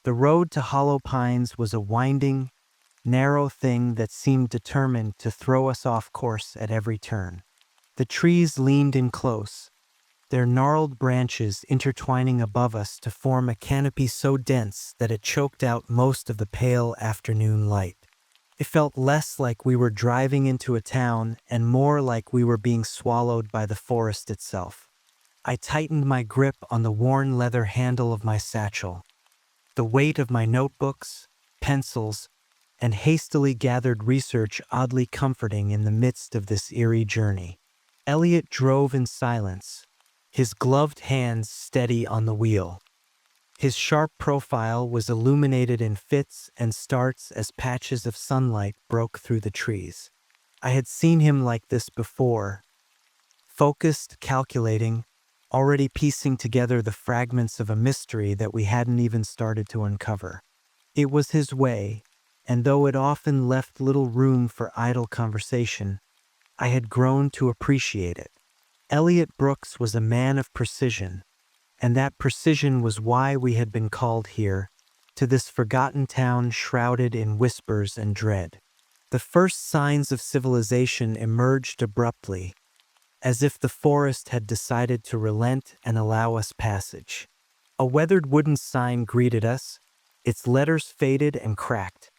The road to Hollow Pines was a winding, narrow thing that seemed determined to throw us off course at every turn. The trees leaned in close, their gnarled branches intertwining above us to form a canopy so dense that it choked out most of the pale afternoon light. It felt less like we were driving into a town and more like we were being swallowed by the forest itself. I tightened my grip on the worn leather handle of my satchel. The weight of my notebooks, pencils, and hastily gathered research oddly comforting in the midst of this eerie journey. Elliot drove in silence, his gloved hands steady on the wheel. His sharp profile was illuminated in fits and starts as patches of sunlight broke through the trees. I had seen him like this before, focused, calculating, already piecing together the fragments of a mystery that we hadn't even started to uncover. It was his way, and though it often left little room for idle conversation, I had grown to appreciate it. Elliot Brooks was a man of precision, and that precision was why we had been called here, to this forgotten town shrouded in whispers and dread. The first signs of civilization emerged abruptly, as if the forest had decided to relent and allow us passage. A weathered wooden sign greeted us, its letters faded and cracked.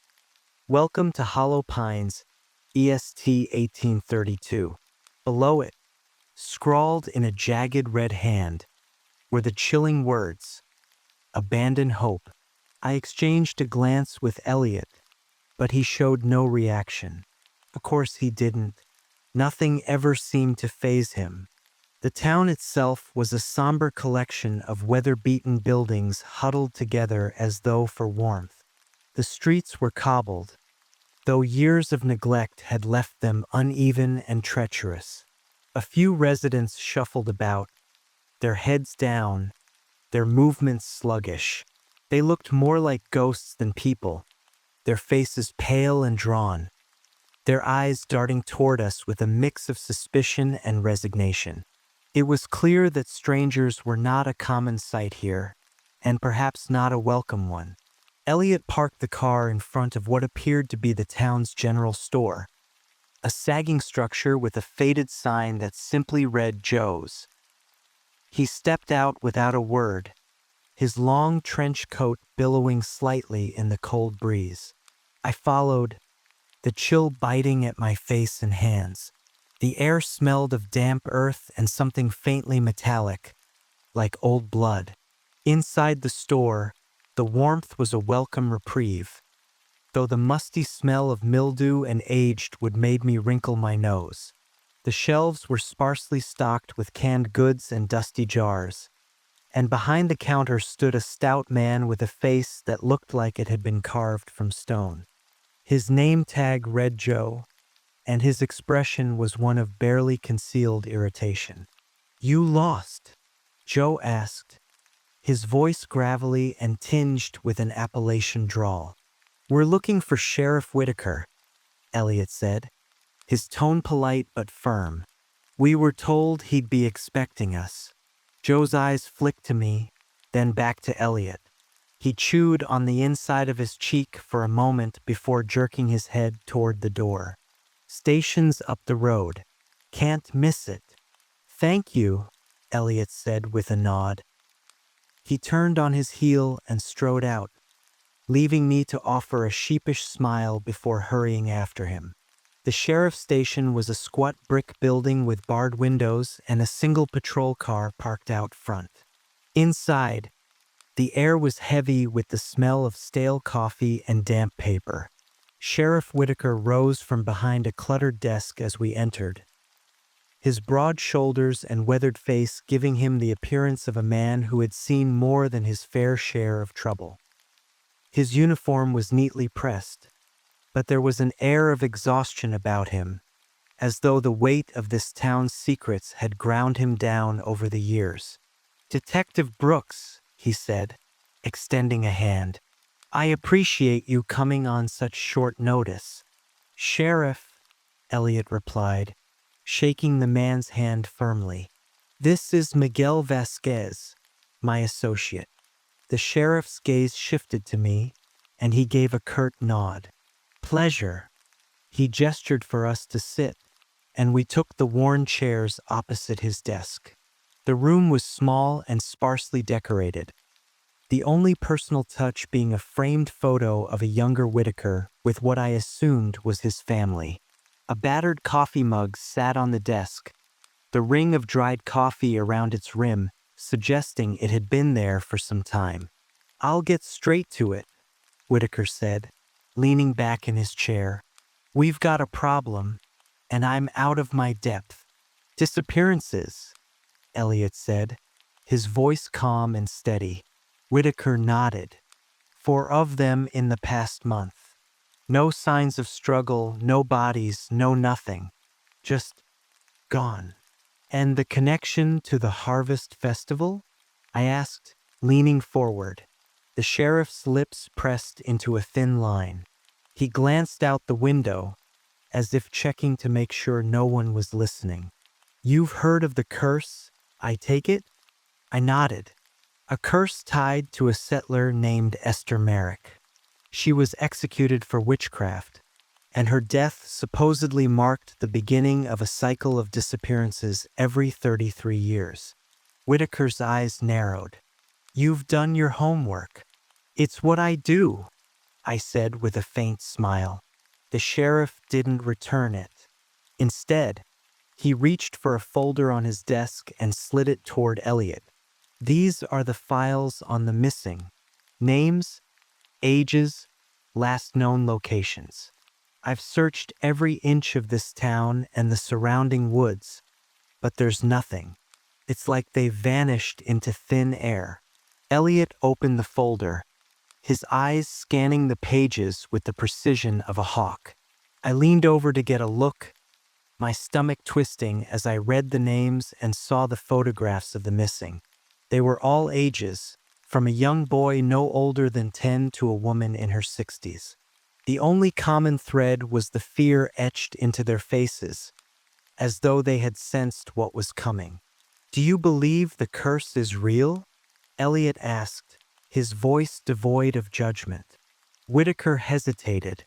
"Welcome to Hollow Pines, EST 1832. Below it, scrawled in a jagged red hand, were the chilling words, "Abandon hope." I exchanged a glance with Elliot, but he showed no reaction. Of course he didn't. Nothing ever seemed to faze him. The town itself was a somber collection of weather-beaten buildings huddled together as though for warmth. The streets were cobbled, though years of neglect had left them uneven and treacherous. A few residents shuffled about, their heads down, their movements sluggish. They looked more like ghosts than people, their faces pale and drawn, their eyes darting toward us with a mix of suspicion and resignation. It was clear that strangers were not a common sight here, and perhaps not a welcome one. Elliot parked the car in front of what appeared to be the town's general store, a sagging structure with a faded sign that simply read Joe's. He stepped out without a word, his long trench coat billowing slightly in the cold breeze. I followed, the chill biting at my face and hands. The air smelled of damp earth and something faintly metallic, like old blood. Inside the store, the warmth was a welcome reprieve, though the musty smell of mildew and aged wood made me wrinkle my nose. The shelves were sparsely stocked with canned goods and dusty jars, and behind the counter stood a stout man with a face that looked like it had been carved from stone. His name tag read Joe, and his expression was one of barely concealed irritation. "You lost?" Joe asked, his voice gravelly and tinged with an Appalachian drawl. "We're looking for Sheriff Whitaker," Elliot said, his tone polite but firm. "We were told he'd be expecting us." Joe's eyes flicked to me, then back to Elliot. He chewed on the inside of his cheek for a moment before jerking his head toward the door. "Station's up the road. Can't miss it." "Thank you," Elliot said with a nod. He turned on his heel and strode out, leaving me to offer a sheepish smile before hurrying after him. The sheriff's station was a squat brick building with barred windows and a single patrol car parked out front. Inside, the air was heavy with the smell of stale coffee and damp paper. Sheriff Whitaker rose from behind a cluttered desk as we entered, his broad shoulders and weathered face giving him the appearance of a man who had seen more than his fair share of trouble. His uniform was neatly pressed, but there was an air of exhaustion about him, as though the weight of this town's secrets had ground him down over the years. "Detective Brooks," he said, extending a hand. "I appreciate you coming on such short notice." "Sheriff," Elliot replied, shaking the man's hand firmly. "This is Miguel Vasquez, my associate." The sheriff's gaze shifted to me, and he gave a curt nod. Pleasure. He gestured for us to sit, and we took the worn chairs opposite his desk. The room was small and sparsely decorated, the only personal touch being a framed photo of a younger Whitaker with what I assumed was his family. A battered coffee mug sat on the desk, the ring of dried coffee around its rim suggesting it had been there for some time. "I'll get straight to it," Whitaker said, leaning back in his chair. "We've got a problem, and I'm out of my depth." "Disappearances," Elliot said, his voice calm and steady. Whitaker nodded. "4 of them in the past month. No signs of struggle, no bodies, no nothing. Just gone." "And the connection to the Harvest Festival?" I asked, leaning forward. The sheriff's lips pressed into a thin line. He glanced out the window, as if checking to make sure no one was listening. "You've heard of the curse, I take it?" I nodded. "A curse tied to a settler named Esther Merrick. She was executed for witchcraft, and her death supposedly marked the beginning of a cycle of disappearances every 33 years. Whitaker's eyes narrowed. "You've done your homework." "It's what I do," I said with a faint smile. The sheriff didn't return it. Instead, he reached for a folder on his desk and slid it toward Elliot. "These are the files on the missing. Names, ages, last known locations. I've searched every inch of this town and the surrounding woods, but there's nothing. It's like they vanished into thin air." Elliot opened the folder, his eyes scanning the pages with the precision of a hawk. I leaned over to get a look, my stomach twisting as I read the names and saw the photographs of the missing. They were all ages, from a young boy no older than 10 to a woman in her 60s. The only common thread was the fear etched into their faces, as though they had sensed what was coming. "Do you believe the curse is real?" Elliot asked, his voice devoid of judgment. Whitaker hesitated,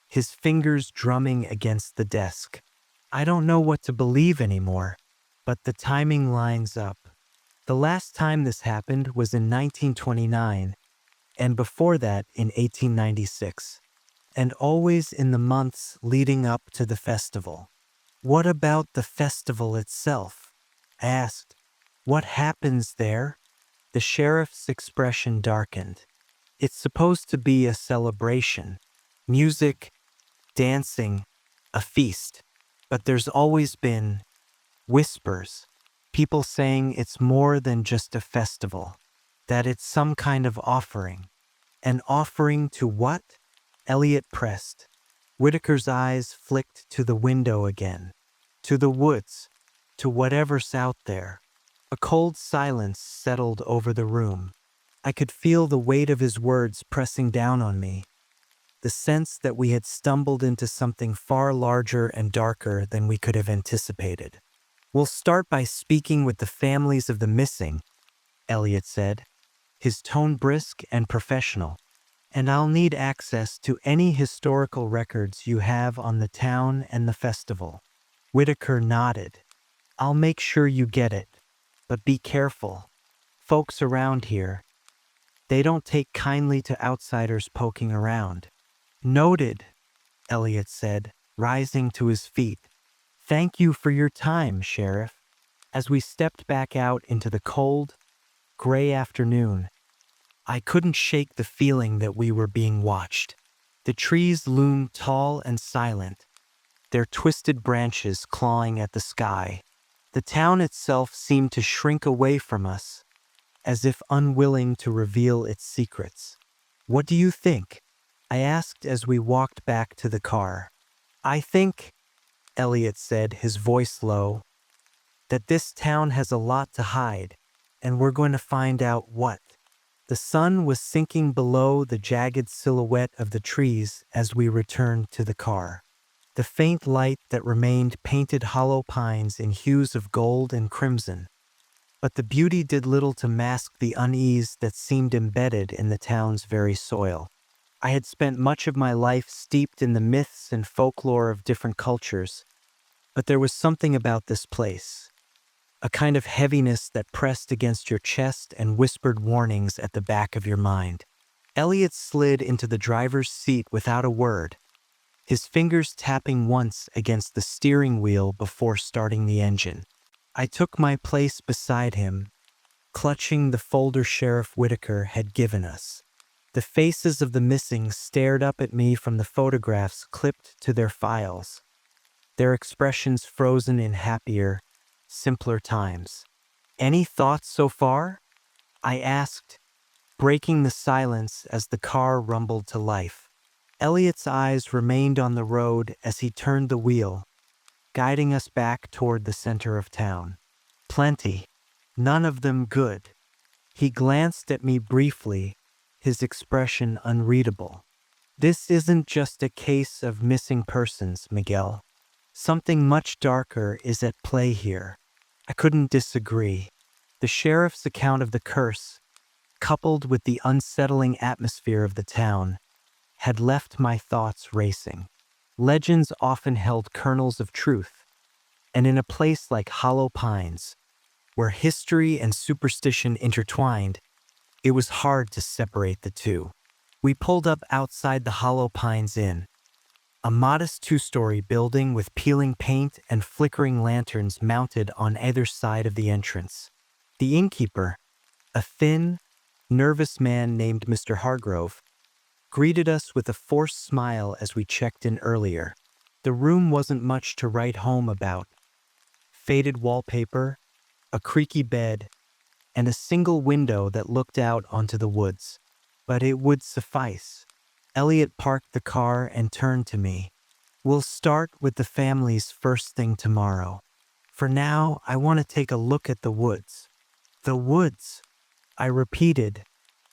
his fingers drumming against the desk. "I don't know what to believe anymore, but the timing lines up. The last time this happened was in 1929, and before that in 1896, and always in the months leading up to the festival." "What about the festival itself?" I asked. "What happens there?" The sheriff's expression darkened. "It's supposed to be a celebration. Music, dancing, a feast. But there's always been whispers. People saying it's more than just a festival. That it's some kind of offering." "An offering to what?" Elliot pressed. Whitaker's eyes flicked to the window again. "To the woods. To whatever's out there." A cold silence settled over the room. I could feel the weight of his words pressing down on me, the sense that we had stumbled into something far larger and darker than we could have anticipated. "We'll start by speaking with the families of the missing," Elliot said, his tone brisk and professional. "And I'll need access to any historical records you have on the town and the festival." Whitaker nodded. "I'll make sure you get it. But be careful. Folks around here, they don't take kindly to outsiders poking around." "Noted," Elliot said, rising to his feet. "Thank you for your time, Sheriff." As we stepped back out into the cold, gray afternoon, I couldn't shake the feeling that we were being watched. The trees loomed tall and silent, their twisted branches clawing at the sky. The town itself seemed to shrink away from us, as if unwilling to reveal its secrets. "What do you think?" I asked as we walked back to the car. "I think," Elliot said, his voice low, "that this town has a lot to hide, and we're going to find out what." The sun was sinking below the jagged silhouette of the trees as we returned to the car. The faint light that remained painted hollow pines in hues of gold and crimson. but the beauty did little to mask the unease that seemed embedded in the town's very soil. I had spent much of my life steeped in the myths and folklore of different cultures, but there was something about this place, a kind of heaviness that pressed against your chest and whispered warnings at the back of your mind. Elliot slid into the driver's seat without a word, his fingers tapping once against the steering wheel before starting the engine. I took my place beside him, clutching the folder Sheriff Whitaker had given us. The faces of the missing stared up at me from the photographs clipped to their files, their expressions frozen in happier, simpler times. "Any thoughts so far?" I asked, breaking the silence as the car rumbled to life. Elliot's eyes remained on the road as he turned the wheel, guiding us back toward the center of town. "Plenty. None of them good." He glanced at me briefly, his expression unreadable. "This isn't just a case of missing persons, Miguel. Something much darker is at play here." I couldn't disagree. The sheriff's account of the curse, coupled with the unsettling atmosphere of the town, had left my thoughts racing. Legends often held kernels of truth, and in a place like Hollow Pines, where history and superstition intertwined, it was hard to separate the two. We pulled up outside the Hollow Pines Inn, a modest two-story building with peeling paint and flickering lanterns mounted on either side of the entrance. The innkeeper, a thin, nervous man named Mr. Hargrove, greeted us with a forced smile as we checked in earlier. The room wasn't much to write home about. Faded wallpaper, a creaky bed, and a single window that looked out onto the woods. But it would suffice. Elliot parked the car and turned to me. "We'll start with the family's first thing tomorrow. For now, I want to take a look at the woods." "The woods," I repeated,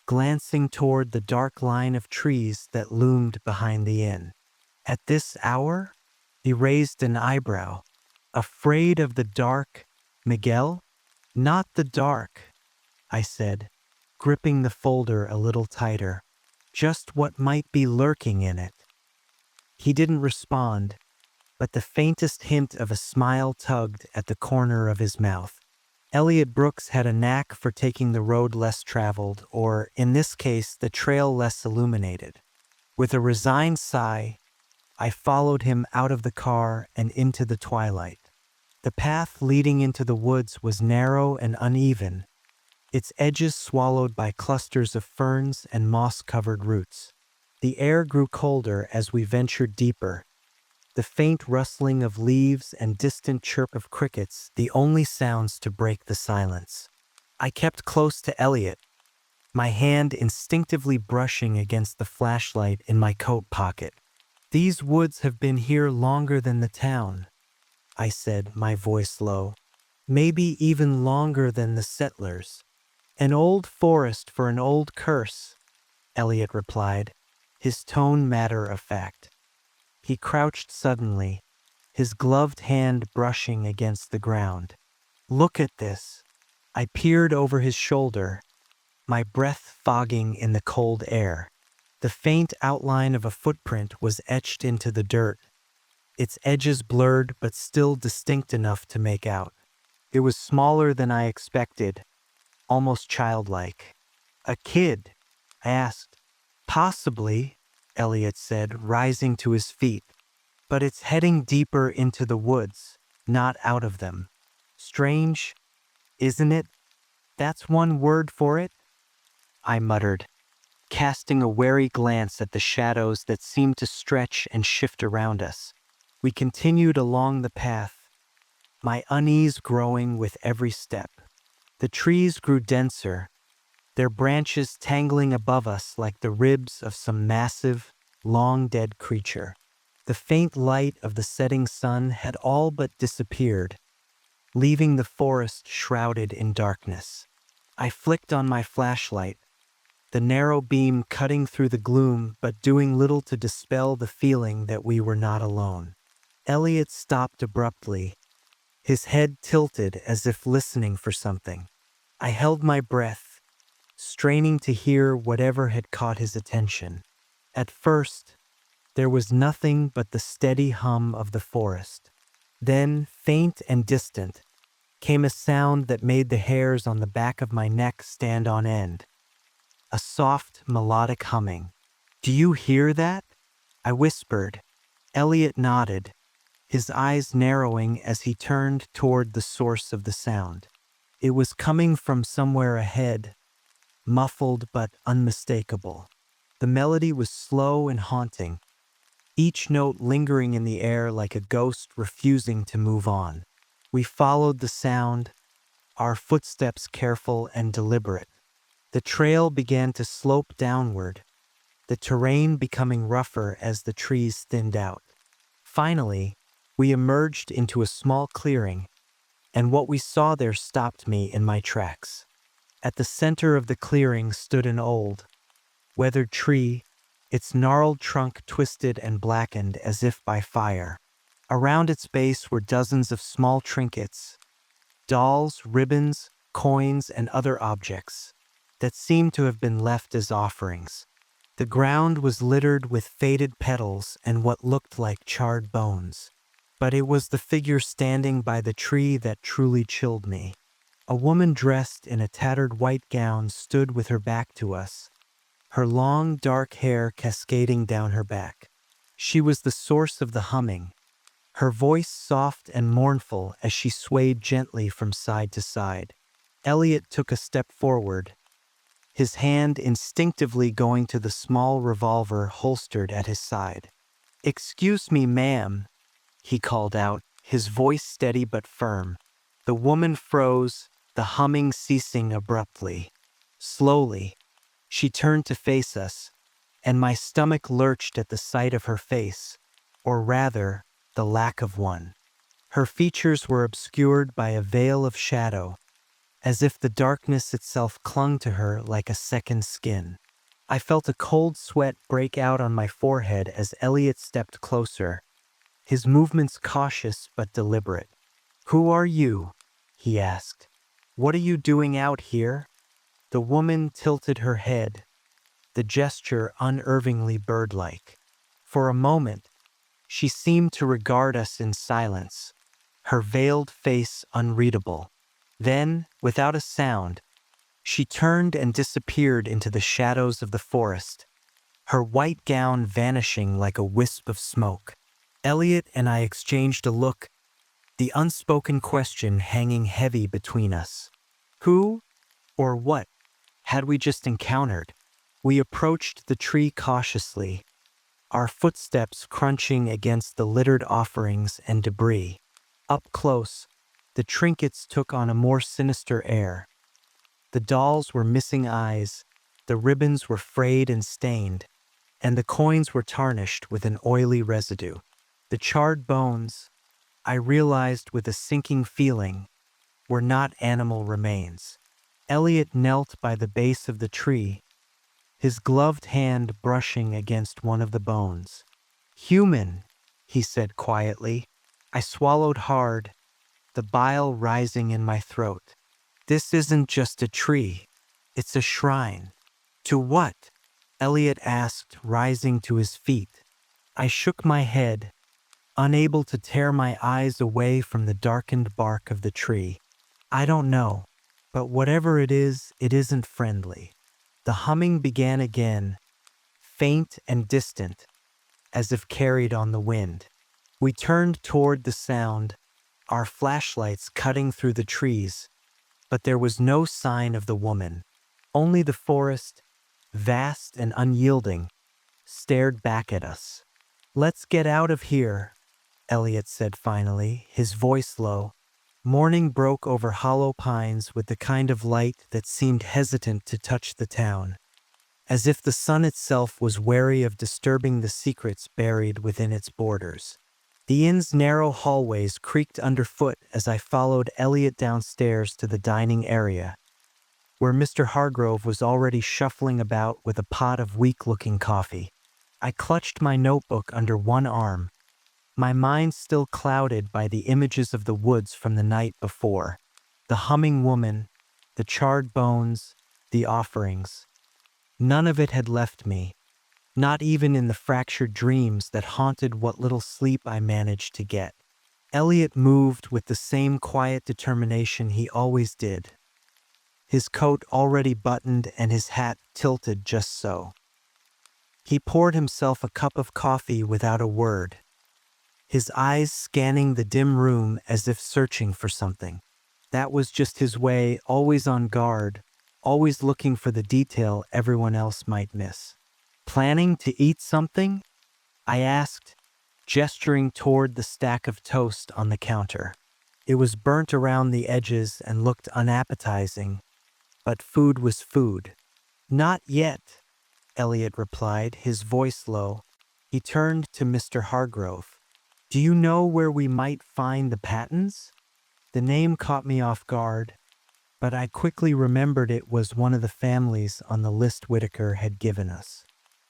glancing toward the dark line of trees that loomed behind the inn. "At this hour?" He raised an eyebrow. "Afraid of the dark, Miguel?" "Not the dark," I said, gripping the folder a little tighter. "Just what might be lurking in it." He didn't respond, but the faintest hint of a smile tugged at the corner of his mouth. Elliot Brooks had a knack for taking the road less traveled, or, in this case, the trail less illuminated. With a resigned sigh, I followed him out of the car and into the twilight. The path leading into the woods was narrow and uneven, its edges swallowed by clusters of ferns and moss-covered roots. The air grew colder as we ventured deeper, the faint rustling of leaves and distant chirp of crickets the only sounds to break the silence. I kept close to Elliot, my hand instinctively brushing against the flashlight in my coat pocket. "These woods have been here longer than the town," I said, my voice low. "Maybe even longer than the settlers." "An old forest for an old curse," Elliot replied, his tone matter-of-fact. He crouched suddenly, his gloved hand brushing against the ground. "Look at this." I peered over his shoulder, my breath fogging in the cold air. The faint outline of a footprint was etched into the dirt, its edges blurred but still distinct enough to make out. It was smaller than I expected, almost childlike. "A kid?" I asked. "Possibly," Elliot said, rising to his feet. "But it's heading deeper into the woods, not out of them. Strange, isn't it? That's one word for it," I muttered, casting a wary glance at the shadows that seemed to stretch and shift around us. We continued along the path, my unease growing with every step. The trees grew denser, their branches tangling above us like the ribs of some massive, long-dead creature. The faint light of the setting sun had all but disappeared, leaving the forest shrouded in darkness. I flicked on my flashlight, the narrow beam cutting through the gloom but doing little to dispel the feeling that we were not alone. Elliot stopped abruptly, his head tilted as if listening for something. I held my breath, straining to hear whatever had caught his attention. At first, there was nothing but the steady hum of the forest. Then, faint and distant, came a sound that made the hairs on the back of my neck stand on end. A soft, melodic humming. "Do you hear that?" I whispered. Elliot nodded, his eyes narrowing as he turned toward the source of the sound. It was coming from somewhere ahead, muffled but unmistakable. The melody was slow and haunting, each note lingering in the air like a ghost refusing to move on. We followed the sound, our footsteps careful and deliberate. The trail began to slope downward, the terrain becoming rougher as the trees thinned out. Finally, we emerged into a small clearing, and what we saw there stopped me in my tracks. At the center of the clearing stood an old, weathered tree, its gnarled trunk twisted and blackened as if by fire. Around its base were dozens of small trinkets, dolls, ribbons, coins, and other objects that seemed to have been left as offerings. The ground was littered with faded petals and what looked like charred bones. But it was the figure standing by the tree that truly chilled me. A woman dressed in a tattered white gown stood with her back to us, her long, dark hair cascading down her back. She was the source of the humming, her voice soft and mournful as she swayed gently from side to side. Elliot took a step forward, his hand instinctively going to the small revolver holstered at his side. "Excuse me, ma'am," he called out, his voice steady but firm. The woman froze, the humming ceasing abruptly. Slowly, she turned to face us, and my stomach lurched at the sight of her face, or rather, the lack of one. Her features were obscured by a veil of shadow, as if the darkness itself clung to her like a second skin. I felt a cold sweat break out on my forehead as Elliot stepped closer, his movements cautious but deliberate. "Who are you?" he asked. "What are you doing out here?" The woman tilted her head, the gesture unervingly bird-like. For a moment, she seemed to regard us in silence, her veiled face unreadable. Then, without a sound, she turned and disappeared into the shadows of the forest, her white gown vanishing like a wisp of smoke. Elliot and I exchanged a look, the unspoken question hanging heavy between us. Who, or what, had we just encountered? We approached the tree cautiously, our footsteps crunching against the littered offerings and debris. Up close, the trinkets took on a more sinister air. The dolls were missing eyes, the ribbons were frayed and stained, and the coins were tarnished with an oily residue. The charred bones, I realized with a sinking feeling, were not animal remains. Elliot knelt by the base of the tree, his gloved hand brushing against one of the bones. "Human," he said quietly. I swallowed hard, the bile rising in my throat. "This isn't just a tree, it's a shrine." "To what?" Elliot asked, rising to his feet. I shook my head, unable to tear my eyes away from the darkened bark of the tree. "I don't know, but whatever it isn't friendly." The humming began again, faint and distant, as if carried on the wind. We turned toward the sound, our flashlights cutting through the trees, but there was no sign of the woman. Only the forest, vast and unyielding, stared back at us. "Let's get out of here," Elliot said finally, his voice low. Morning broke over hollow pines with the kind of light that seemed hesitant to touch the town, as if the sun itself was wary of disturbing the secrets buried within its borders. The inn's narrow hallways creaked underfoot as I followed Elliot downstairs to the dining area, where Mr. Hargrove was already shuffling about with a pot of weak-looking coffee. I clutched my notebook under one arm, my mind still clouded by the images of the woods from the night before. The humming woman, the charred bones, the offerings. None of it had left me, not even in the fractured dreams that haunted what little sleep I managed to get. Elliot moved with the same quiet determination he always did, his coat already buttoned and his hat tilted just so. He poured himself a cup of coffee without a word, his eyes scanning the dim room as if searching for something. That was just his way, always on guard, always looking for the detail everyone else might miss. "Planning to eat something?" I asked, gesturing toward the stack of toast on the counter. It was burnt around the edges and looked unappetizing, but food was food. "Not yet," Elliot replied, his voice low. He turned to Mr. Hargrove. "Do you know where we might find the Pattons?" The name caught me off guard, but I quickly remembered it was one of the families on the list Whitaker had given us.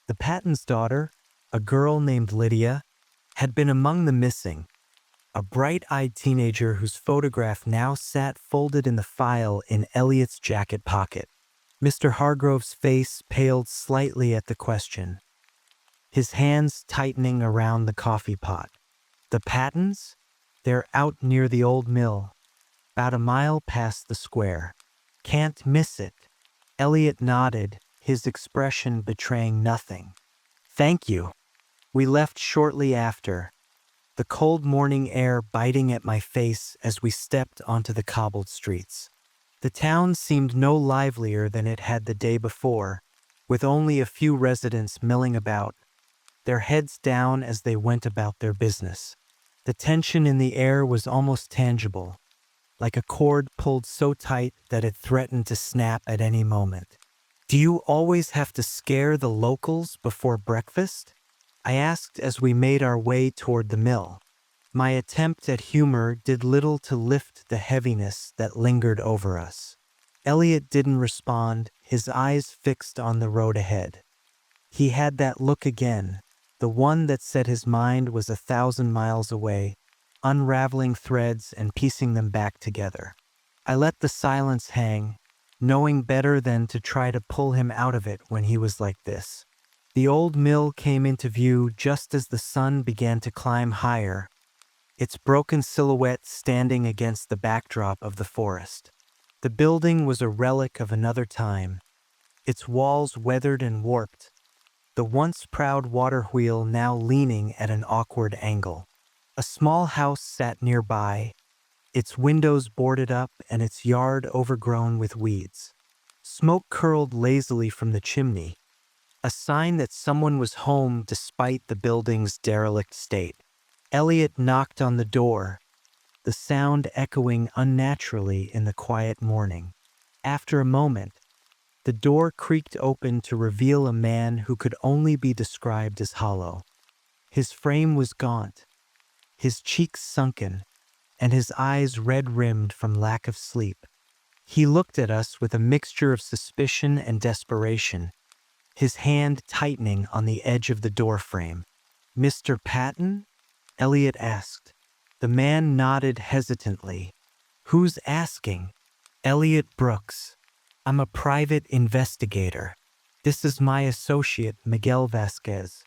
The Patton's daughter, a girl named Lydia, had been among the missing, a bright-eyed teenager whose photograph now sat folded in the file in Elliot's jacket pocket. Mr. Hargrove's face paled slightly at the question, his hands tightening around the coffee pot. "The Pattons? They're out near the old mill, about a mile past the square. Can't miss it." Elliot nodded, his expression betraying nothing. "Thank you." We left shortly after, the cold morning air biting at my face as we stepped onto the cobbled streets. The town seemed no livelier than it had the day before, with only a few residents milling about, their heads down as they went about their business. The tension in the air was almost tangible, like a cord pulled so tight that it threatened to snap at any moment. "Do you always have to scare the locals before breakfast?" I asked as we made our way toward the mill. My attempt at humor did little to lift the heaviness that lingered over us. Elliot didn't respond, his eyes fixed on the road ahead. He had that look again, the one that said his mind was 1,000 miles away, unraveling threads and piecing them back together. I let the silence hang, knowing better than to try to pull him out of it when he was like this. The old mill came into view just as the sun began to climb higher, its broken silhouette standing against the backdrop of the forest. The building was a relic of another time, its walls weathered and warped, the once proud water wheel now leaning at an awkward angle. A small house sat nearby, its windows boarded up and its yard overgrown with weeds. Smoke curled lazily from the chimney, a sign that someone was home despite the building's derelict state. Elliot knocked on the door, the sound echoing unnaturally in the quiet morning. After a moment, the door creaked open to reveal a man who could only be described as hollow. His frame was gaunt, his cheeks sunken, and his eyes red-rimmed from lack of sleep. He looked at us with a mixture of suspicion and desperation, his hand tightening on the edge of the doorframe. "Mr. Patton?" Elliot asked. The man nodded hesitantly. "Who's asking?" "Elliot Brooks. I'm a private investigator. This is my associate, Miguel Vasquez.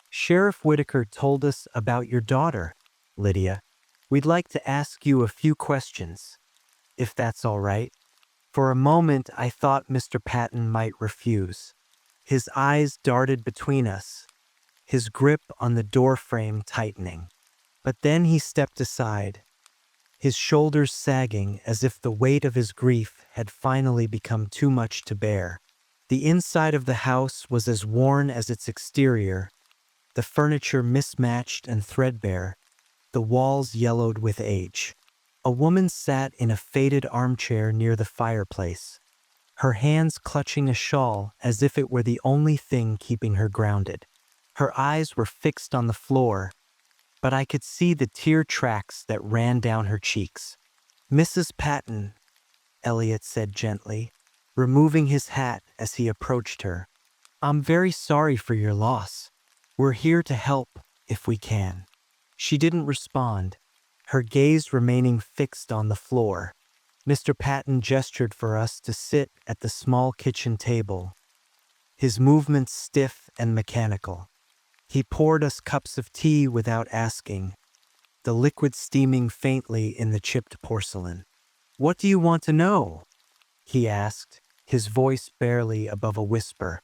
Sheriff Whitaker told us about your daughter, Lydia. We'd like to ask you a few questions, if that's all right." For a moment, I thought Mr. Patton might refuse. His eyes darted between us, his grip on the doorframe tightening. But then he stepped aside, his shoulders sagging as if the weight of his grief had finally become too much to bear. The inside of the house was as worn as its exterior, the furniture mismatched and threadbare, the walls yellowed with age. A woman sat in a faded armchair near the fireplace, her hands clutching a shawl as if it were the only thing keeping her grounded. Her eyes were fixed on the floor, but I could see the tear tracks that ran down her cheeks. "Mrs. Patton," Elliot said gently, removing his hat as he approached her. "I'm very sorry for your loss. We're here to help if we can." She didn't respond, her gaze remaining fixed on the floor. Mr. Patton gestured for us to sit at the small kitchen table, his movements stiff and mechanical. He poured us cups of tea without asking, the liquid steaming faintly in the chipped porcelain. "What do you want to know?" he asked, his voice barely above a whisper.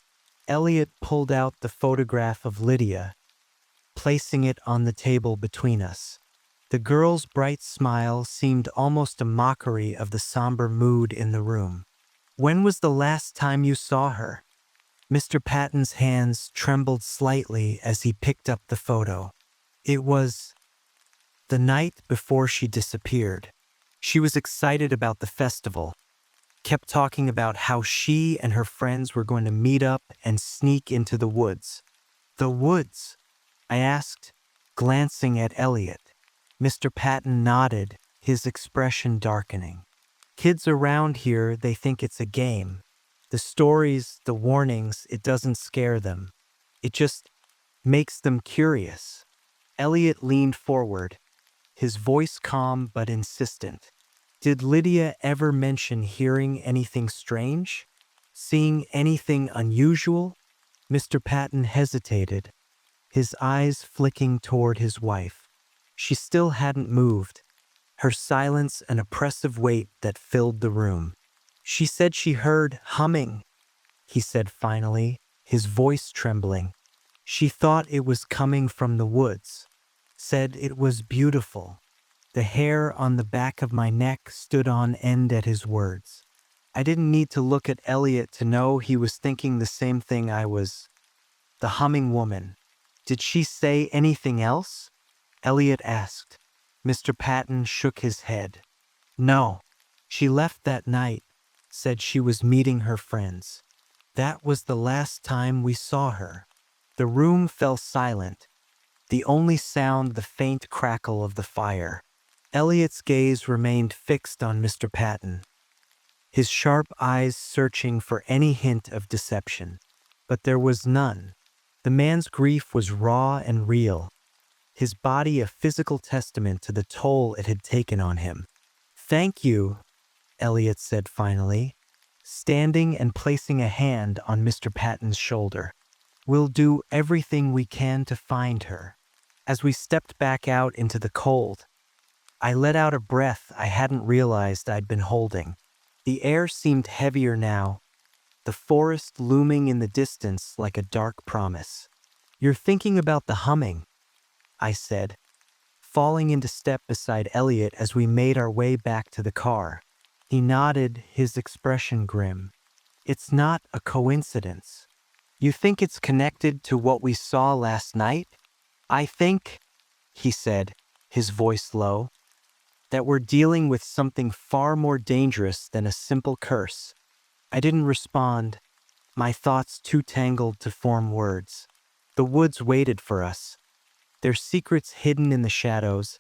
Elliot pulled out the photograph of Lydia, placing it on the table between us. The girl's bright smile seemed almost a mockery of the somber mood in the room. "When was the last time you saw her?" Mr. Patton's hands trembled slightly as he picked up the photo. "It was the night before she disappeared." She was excited about the festival, kept talking about how she and her friends were going to meet up and sneak into the woods. "The woods?" I asked, glancing at Elliot. Mr. Patton nodded, his expression darkening. "Kids around here, they think it's a game. The stories, the warnings, it doesn't scare them. It just makes them curious." Elliot leaned forward, his voice calm but insistent. "Did Lydia ever mention hearing anything strange? Seeing anything unusual?" Mr. Patton hesitated, his eyes flicking toward his wife. She still hadn't moved, her silence an oppressive weight that filled the room. "She said she heard humming," he said finally, his voice trembling. "She thought it was coming from the woods. Said it was beautiful." The hair on the back of my neck stood on end at his words. I didn't need to look at Elliot to know he was thinking the same thing I was. The humming woman. "Did she say anything else?" Elliot asked. Mr. Patton shook his head. "No. She left that night, said she was meeting her friends. That was the last time we saw her." The room fell silent, the only sound the faint crackle of the fire. Elliot's gaze remained fixed on Mr. Patton, his sharp eyes searching for any hint of deception. But there was none. The man's grief was raw and real, his body a physical testament to the toll it had taken on him. "Thank you," Elliot said finally, standing and placing a hand on Mr. Patton's shoulder. "We'll do everything we can to find her." As we stepped back out into the cold, I let out a breath I hadn't realized I'd been holding. The air seemed heavier now, the forest looming in the distance like a dark promise. "You're thinking about the humming," I said, falling into step beside Elliot as we made our way back to the car. He nodded, his expression grim. "It's not a coincidence." "You think it's connected to what we saw last night?" "I think," he said, his voice low, "that we're dealing with something far more dangerous than a simple curse." I didn't respond, my thoughts too tangled to form words. The woods waited for us, their secrets hidden in the shadows,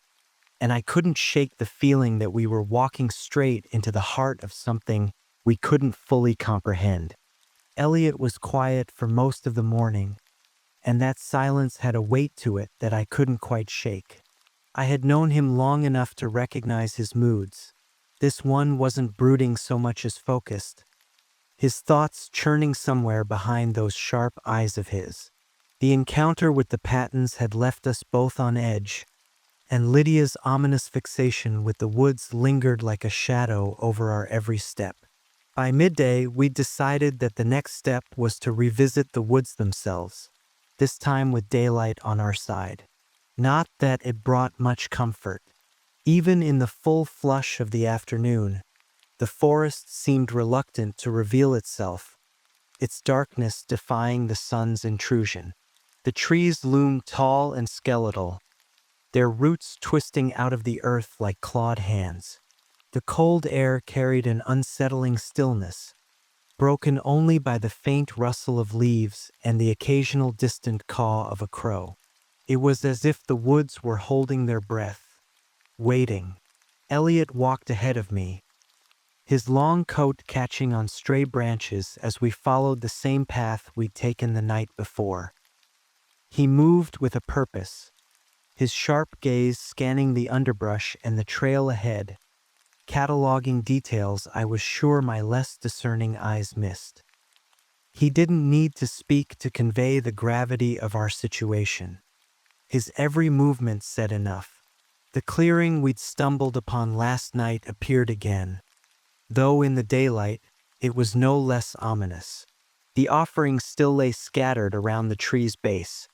and I couldn't shake the feeling that we were walking straight into the heart of something we couldn't fully comprehend. Elliot was quiet for most of the morning, and that silence had a weight to it that I couldn't quite shake. I had known him long enough to recognize his moods. This one wasn't brooding so much as focused, his thoughts churning somewhere behind those sharp eyes of his. The encounter with the Pattons had left us both on edge, and Lydia's ominous fixation with the woods lingered like a shadow over our every step. By midday, we'd decided that the next step was to revisit the woods themselves, this time with daylight on our side. Not that it brought much comfort. Even in the full flush of the afternoon, the forest seemed reluctant to reveal itself, its darkness defying the sun's intrusion. The trees loomed tall and skeletal, their roots twisting out of the earth like clawed hands. The cold air carried an unsettling stillness, broken only by the faint rustle of leaves and the occasional distant caw of a crow. It was as if the woods were holding their breath, waiting. Elliot walked ahead of me, his long coat catching on stray branches as we followed the same path we'd taken the night before. He moved with a purpose, his sharp gaze scanning the underbrush and the trail ahead, cataloging details I was sure my less discerning eyes missed. He didn't need to speak to convey the gravity of our situation. His every movement said enough. The clearing we'd stumbled upon last night appeared again, though in the daylight it was no less ominous. The offerings still lay scattered around the tree's base,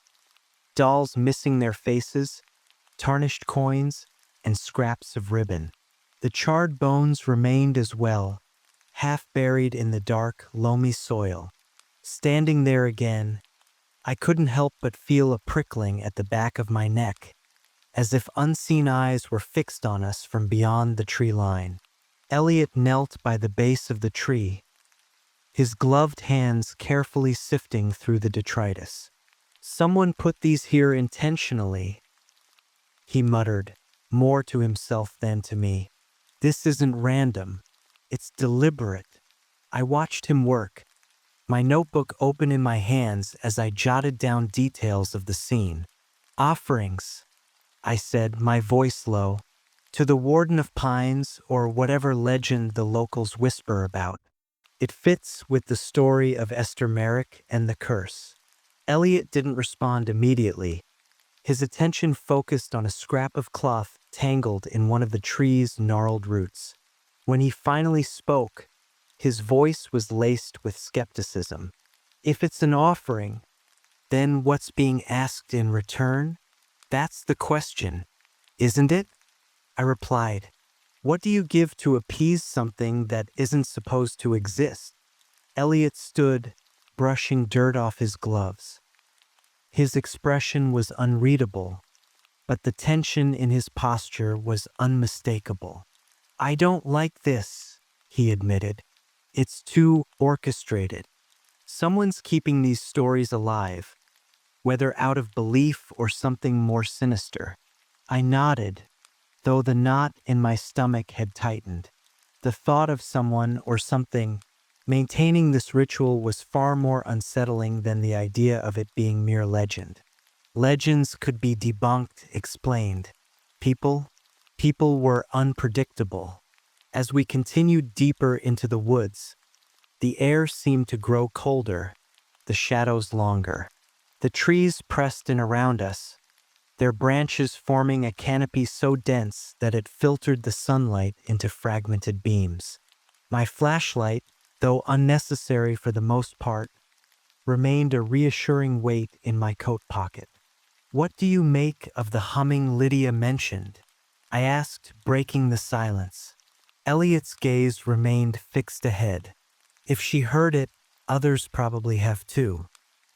dolls missing their faces, tarnished coins, and scraps of ribbon. The charred bones remained as well, half buried in the dark, loamy soil. Standing there again, I couldn't help but feel a prickling at the back of my neck, as if unseen eyes were fixed on us from beyond the tree line. Elliot knelt by the base of the tree, his gloved hands carefully sifting through the detritus. "Someone put these here intentionally," he muttered, more to himself than to me. "This isn't random. It's deliberate." I watched him work, my notebook open in my hands as I jotted down details of the scene. "Offerings," I said, my voice low, "to the Warden of Pines or whatever legend the locals whisper about. It fits with the story of Esther Merrick and the curse." Elliot didn't respond immediately. His attention focused on a scrap of cloth tangled in one of the tree's gnarled roots. When he finally spoke, his voice was laced with skepticism. "If it's an offering, then what's being asked in return? That's the question, isn't it?" I replied. "What do you give to appease something that isn't supposed to exist?" Elliot stood, brushing dirt off his gloves. His expression was unreadable, but the tension in his posture was unmistakable. "I don't like this," he admitted. "It's too orchestrated. Someone's keeping these stories alive, whether out of belief or something more sinister." I nodded, though the knot in my stomach had tightened. The thought of someone or something maintaining this ritual was far more unsettling than the idea of it being mere legend. Legends could be debunked, explained. People were unpredictable. As we continued deeper into the woods, the air seemed to grow colder, the shadows longer. The trees pressed in around us, their branches forming a canopy so dense that it filtered the sunlight into fragmented beams. My flashlight, though unnecessary for the most part, remained a reassuring weight in my coat pocket. "What do you make of the humming Lydia mentioned?" I asked, breaking the silence. Elliot's gaze remained fixed ahead. "If she heard it, others probably have too.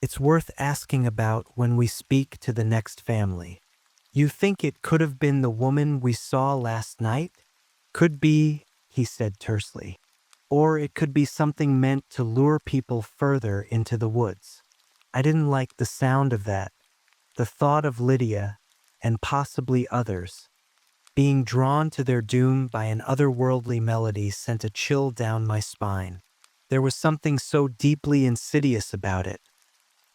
It's worth asking about when we speak to the next family." "You think it could have been the woman we saw last night?" "Could be," he said tersely. "Or it could be something meant to lure people further into the woods." I didn't like the sound of that. The thought of Lydia, and possibly others, being drawn to their doom by an otherworldly melody sent a chill down my spine. There was something so deeply insidious about it,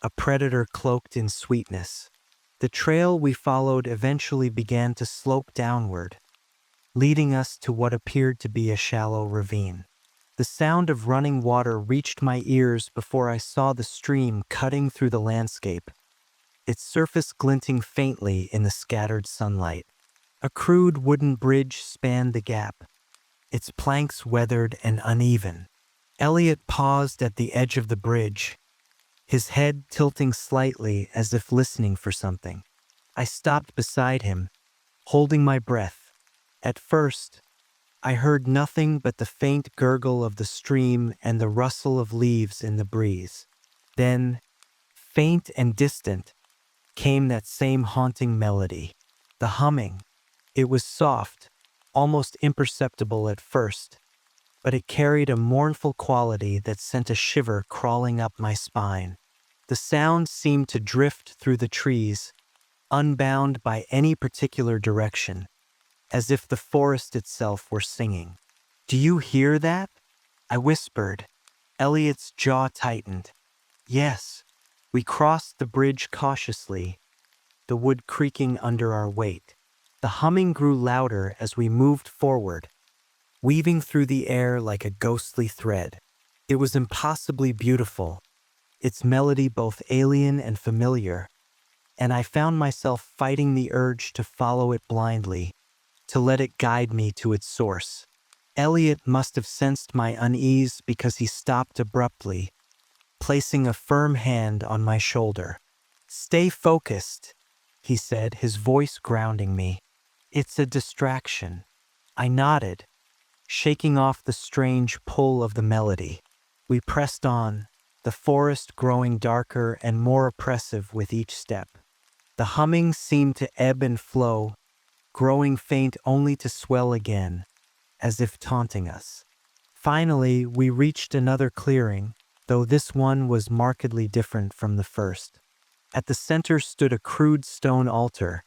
a predator cloaked in sweetness. The trail we followed eventually began to slope downward, leading us to what appeared to be a shallow ravine. The sound of running water reached my ears before I saw the stream cutting through the landscape, its surface glinting faintly in the scattered sunlight. A crude wooden bridge spanned the gap, its planks weathered and uneven. Elliot paused at the edge of the bridge, his head tilting slightly as if listening for something. I stopped beside him, holding my breath. At first, I heard nothing but the faint gurgle of the stream and the rustle of leaves in the breeze. Then, faint and distant, came that same haunting melody, the humming. It was soft, almost imperceptible at first, but it carried a mournful quality that sent a shiver crawling up my spine. The sound seemed to drift through the trees, unbound by any particular direction, as if the forest itself were singing. "Do you hear that?" I whispered. Elliot's jaw tightened. "Yes." We crossed the bridge cautiously, the wood creaking under our weight. The humming grew louder as we moved forward, weaving through the air like a ghostly thread. It was impossibly beautiful, its melody both alien and familiar, and I found myself fighting the urge to follow it blindly, to let it guide me to its source. Elliot must have sensed my unease because he stopped abruptly, placing a firm hand on my shoulder. "Stay focused," he said, his voice grounding me. "It's a distraction." I nodded, shaking off the strange pull of the melody. We pressed on, the forest growing darker and more oppressive with each step. The humming seemed to ebb and flow, growing faint only to swell again, as if taunting us. Finally, we reached another clearing, though this one was markedly different from the first. At the center stood a crude stone altar,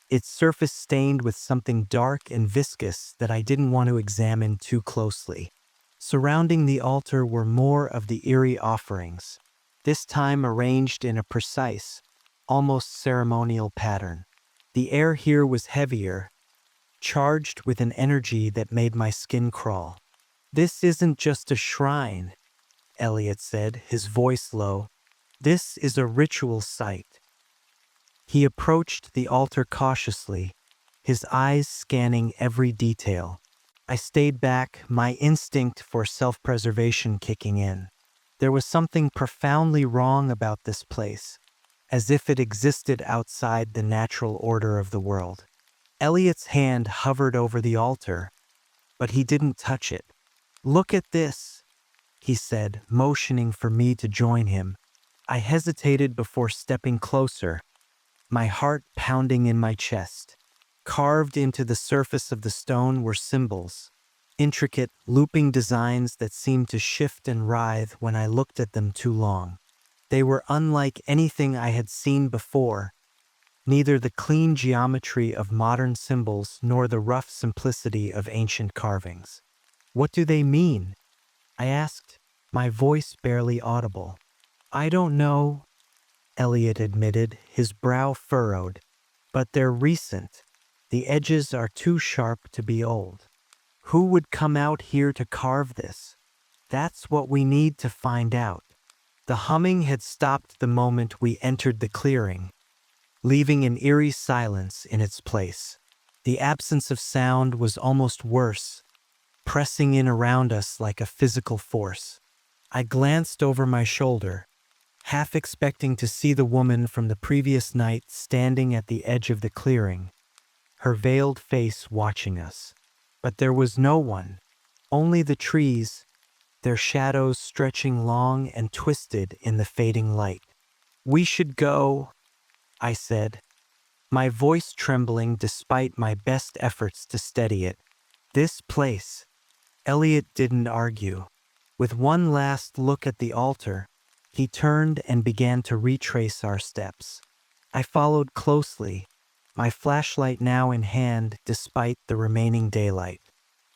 its surface stained with something dark and viscous that I didn't want to examine too closely. Surrounding the altar were more of the eerie offerings, this time arranged in a precise, almost ceremonial pattern. The air here was heavier, charged with an energy that made my skin crawl. "This isn't just a shrine," Elliot said, his voice low. "This is a ritual site." He approached the altar cautiously, his eyes scanning every detail. I stayed back, my instinct for self-preservation kicking in. There was something profoundly wrong about this place, as if it existed outside the natural order of the world. Elliot's hand hovered over the altar, but he didn't touch it. "Look at this," he said, motioning for me to join him. I hesitated before stepping closer, my heart pounding in my chest. Carved into the surface of the stone were symbols, intricate, looping designs that seemed to shift and writhe when I looked at them too long. They were unlike anything I had seen before, neither the clean geometry of modern symbols nor the rough simplicity of ancient carvings. "What do they mean?" I asked, my voice barely audible. "I don't know," Elliot admitted, his brow furrowed. "But they're recent. The edges are too sharp to be old. Who would come out here to carve this? That's what we need to find out." The humming had stopped the moment we entered the clearing, leaving an eerie silence in its place. The absence of sound was almost worse, pressing in around us like a physical force. I glanced over my shoulder, half expecting to see the woman from the previous night standing at the edge of the clearing, her veiled face watching us. But there was no one, only the trees, their shadows stretching long and twisted in the fading light. "We should go," I said, my voice trembling despite my best efforts to steady it. "This place." Elliot didn't argue. With one last look at the altar, he turned and began to retrace our steps. I followed closely, my flashlight now in hand despite the remaining daylight.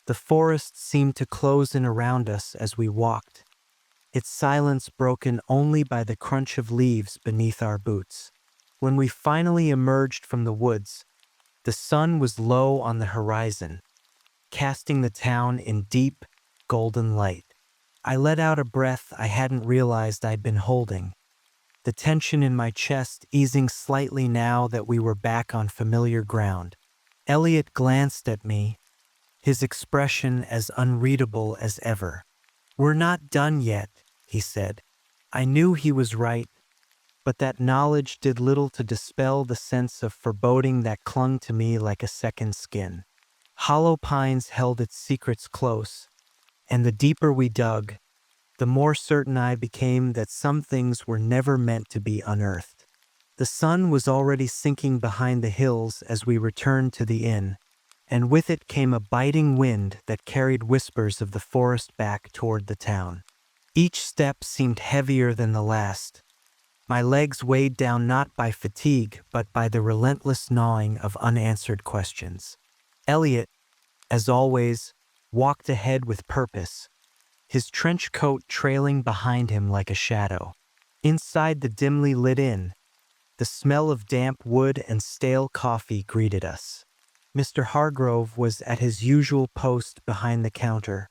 The forest seemed to close in around us as we walked, its silence broken only by the crunch of leaves beneath our boots. When we finally emerged from the woods, the sun was low on the horizon, casting the town in deep, golden light. I let out a breath I hadn't realized I'd been holding, the tension in my chest easing slightly now that we were back on familiar ground. Elliot glanced at me, his expression as unreadable as ever. "We're not done yet," he said. I knew he was right, but that knowledge did little to dispel the sense of foreboding that clung to me like a second skin. Hollow Pines held its secrets close, and the deeper we dug, the more certain I became that some things were never meant to be unearthed. The sun was already sinking behind the hills as we returned to the inn, and with it came a biting wind that carried whispers of the forest back toward the town. Each step seemed heavier than the last, my legs weighed down not by fatigue but by the relentless gnawing of unanswered questions. Elliot, as always, walked ahead with purpose, his trench coat trailing behind him like a shadow. Inside the dimly lit inn, the smell of damp wood and stale coffee greeted us. Mr. Hargrove was at his usual post behind the counter,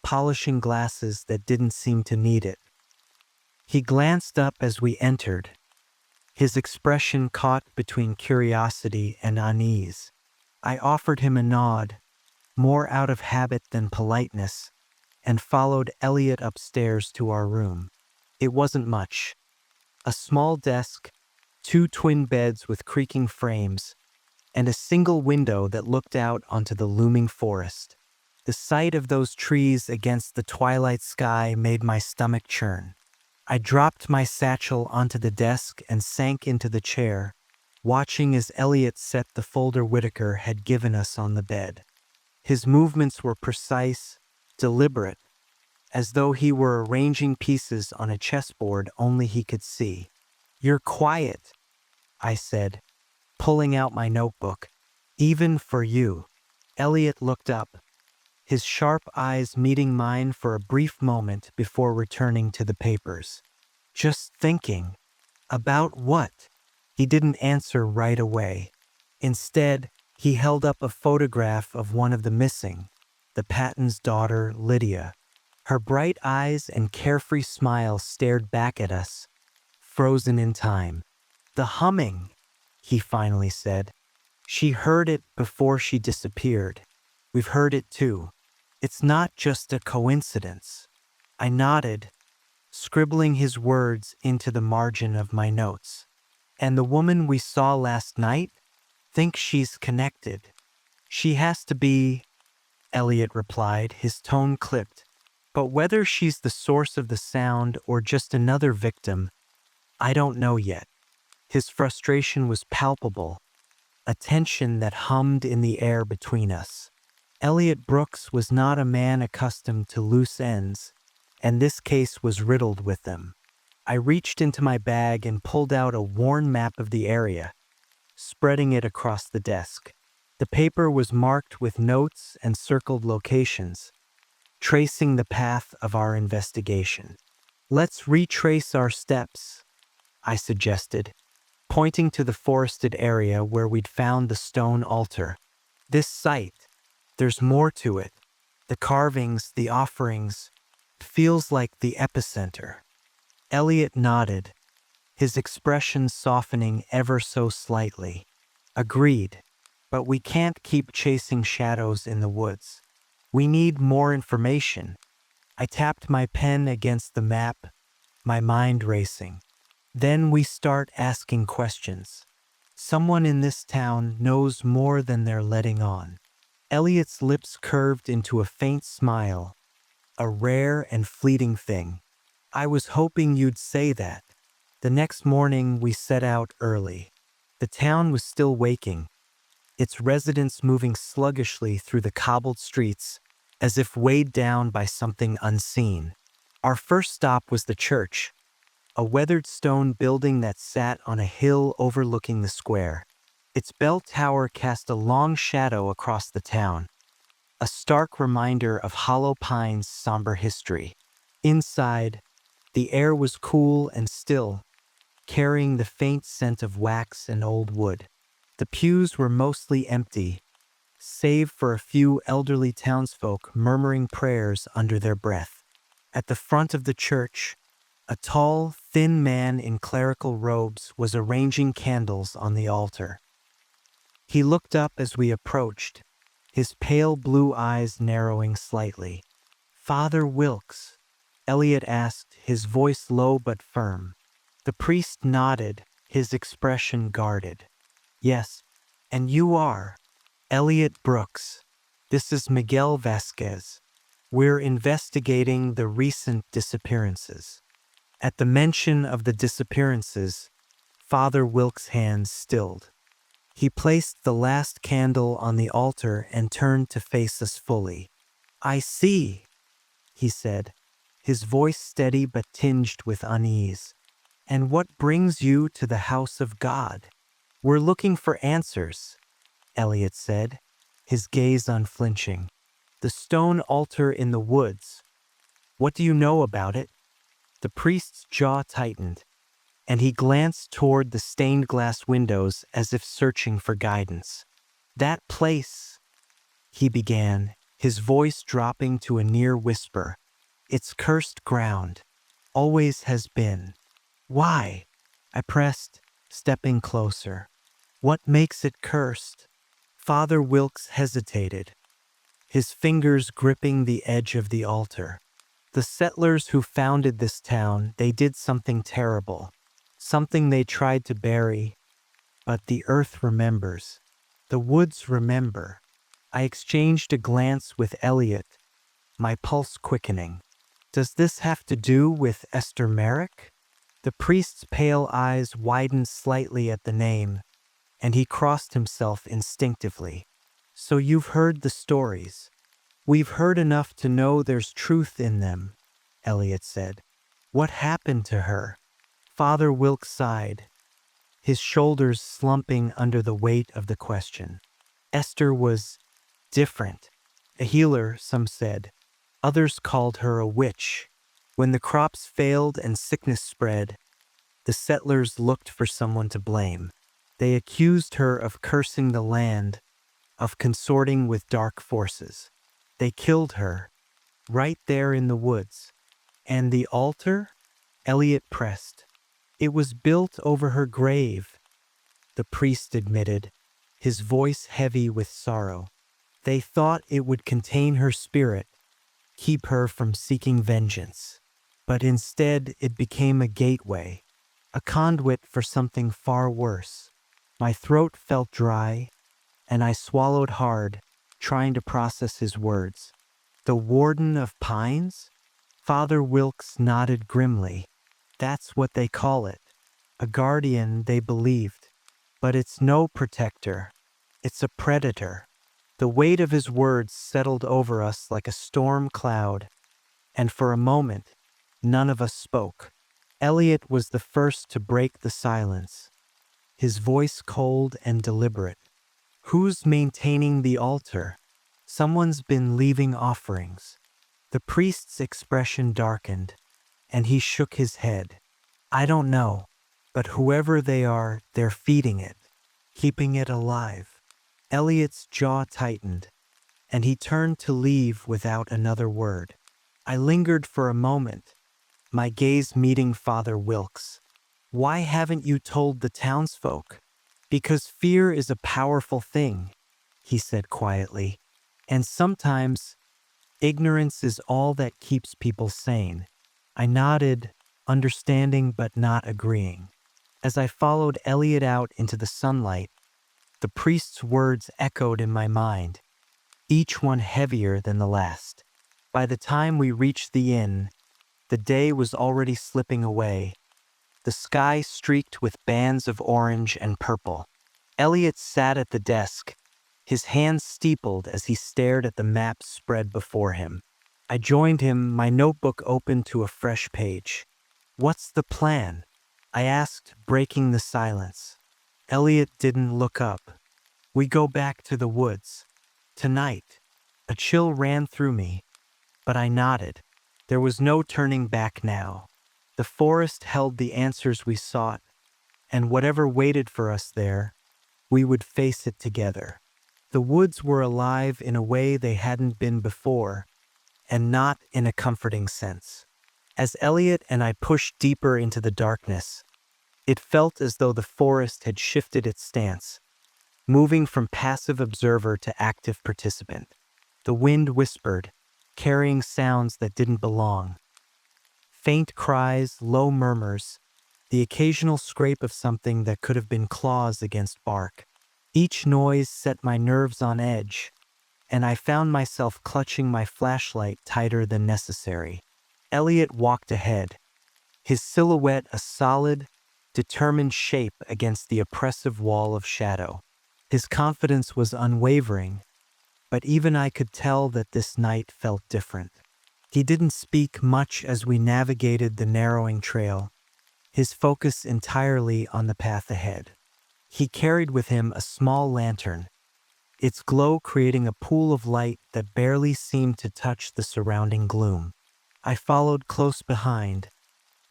polishing glasses that didn't seem to need it. He glanced up as we entered, his expression caught between curiosity and unease. I offered him a nod, more out of habit than politeness, and followed Elliot upstairs to our room. It wasn't much. A small desk, two twin beds with creaking frames, and a single window that looked out onto the looming forest. The sight of those trees against the twilight sky made my stomach churn. I dropped my satchel onto the desk and sank into the chair, watching as Elliot set the folder Whitaker had given us on the bed. His movements were precise, deliberate, as though he were arranging pieces on a chessboard only he could see. "You're quiet," I said, pulling out my notebook. "Even for you." Elliot looked up, his sharp eyes meeting mine for a brief moment before returning to the papers. "Just thinking." "About what?" He didn't answer right away. Instead, he held up a photograph of one of the missing, the Patton's daughter, Lydia. Her bright eyes and carefree smile stared back at us, frozen in time. "The humming," he finally said. "She heard it before she disappeared. We've heard it too. It's not just a coincidence." I nodded, scribbling his words into the margin of my notes. "And the woman we saw last night? Think she's connected." "She has to be," Elliot replied, his tone clipped. "But whether she's the source of the sound or just another victim, I don't know yet." His frustration was palpable, a tension that hummed in the air between us. Elliot Brooks was not a man accustomed to loose ends, and this case was riddled with them. I reached into my bag and pulled out a worn map of the area, spreading it across the desk. The paper was marked with notes and circled locations, tracing the path of our investigation. "Let's retrace our steps," I suggested, pointing to the forested area where we'd found the stone altar. "This site, there's more to it. The carvings, the offerings, feels like the epicenter." Elliot nodded, his expression softening ever so slightly. "Agreed, but we can't keep chasing shadows in the woods. We need more information." I tapped my pen against the map, my mind racing. "Then we start asking questions. Someone in this town knows more than they're letting on." Elliot's lips curved into a faint smile, a rare and fleeting thing. "I was hoping you'd say that." The next morning we set out early. The town was still waking, its residents moving sluggishly through the cobbled streets as if weighed down by something unseen. Our first stop was the church, a weathered stone building that sat on a hill overlooking the square. Its bell tower cast a long shadow across the town, a stark reminder of Hollow Pine's somber history. Inside, the air was cool and still, carrying the faint scent of wax and old wood. The pews were mostly empty, save for a few elderly townsfolk murmuring prayers under their breath. At the front of the church, a tall, thin man in clerical robes was arranging candles on the altar. He looked up as we approached, his pale blue eyes narrowing slightly. "Father Wilkes?" Elliot asked, his voice low but firm. The priest nodded, his expression guarded. "Yes, and you are?" "Elliot Brooks. This is Miguel Vasquez. We're investigating the recent disappearances." At the mention of the disappearances, Father Wilkes' hands stilled. He placed the last candle on the altar and turned to face us fully. "I see," he said, his voice steady but tinged with unease. "And what brings you to the house of God?" "We're looking for answers," Elliot said, his gaze unflinching. "The stone altar in the woods. What do you know about it?" The priest's jaw tightened, and he glanced toward the stained glass windows as if searching for guidance. "That place," he began, his voice dropping to a near whisper. "It's cursed ground. Always has been." "Why?" I pressed, stepping closer. "What makes it cursed?" Father Wilkes hesitated, his fingers gripping the edge of the altar. "The settlers who founded this town, they did something terrible. Something they tried to bury, but the earth remembers. The woods remember." I exchanged a glance with Elliot, my pulse quickening. "Does this have to do with Esther Merrick?" The priest's pale eyes widened slightly at the name, and he crossed himself instinctively. "So you've heard the stories." "We've heard enough to know there's truth in them," Elliot said. "What happened to her?" Father Wilkes sighed, his shoulders slumping under the weight of the question. "Esther was different. A healer, some said. Others called her a witch. When the crops failed and sickness spread, the settlers looked for someone to blame. They accused her of cursing the land, of consorting with dark forces. They killed her, right there in the woods. And the altar?" Elliot pressed. "It was built over her grave," the priest admitted, his voice heavy with sorrow. "They thought it would contain her spirit, keep her from seeking vengeance. But instead it became a gateway, a conduit for something far worse." My throat felt dry, and I swallowed hard, trying to process his words. "The Warden of Pines?" Father Wilkes nodded grimly. "That's what they call it. A guardian, they believed. But it's no protector. It's a predator." The weight of his words settled over us like a storm cloud, and for a moment, none of us spoke. Elliot was the first to break the silence, his voice cold and deliberate. "Who's maintaining the altar?" "Someone's been leaving offerings." The priest's expression darkened, and he shook his head. "I don't know, but whoever they are, they're feeding it, keeping it alive." Elliot's jaw tightened, and he turned to leave without another word. I lingered for a moment, my gaze meeting Father Wilkes. "Why haven't you told the townsfolk?" "Because fear is a powerful thing," he said quietly, "and sometimes ignorance is all that keeps people sane." I nodded, understanding but not agreeing. As I followed Elliot out into the sunlight, the priest's words echoed in my mind, each one heavier than the last. By the time we reached the inn, the day was already slipping away, the sky streaked with bands of orange and purple. Elliot sat at the desk, his hands steepled as he stared at the map spread before him. I joined him, my notebook open to a fresh page. "What's the plan?" I asked, breaking the silence. Elliot didn't look up. "We go back to the woods. Tonight." A chill ran through me, but I nodded. There was no turning back now. The forest held the answers we sought, and whatever waited for us there, we would face it together. The woods were alive in a way they hadn't been before, and not in a comforting sense. As Elliot and I pushed deeper into the darkness, it felt as though the forest had shifted its stance, moving from passive observer to active participant. The wind whispered, carrying sounds that didn't belong. Faint cries, low murmurs, the occasional scrape of something that could have been claws against bark. Each noise set my nerves on edge, and I found myself clutching my flashlight tighter than necessary. Elliot walked ahead, his silhouette a solid, determined shape against the oppressive wall of shadow. His confidence was unwavering, but even I could tell that this night felt different. He didn't speak much as we navigated the narrowing trail, his focus entirely on the path ahead. He carried with him a small lantern, its glow creating a pool of light that barely seemed to touch the surrounding gloom. I followed close behind,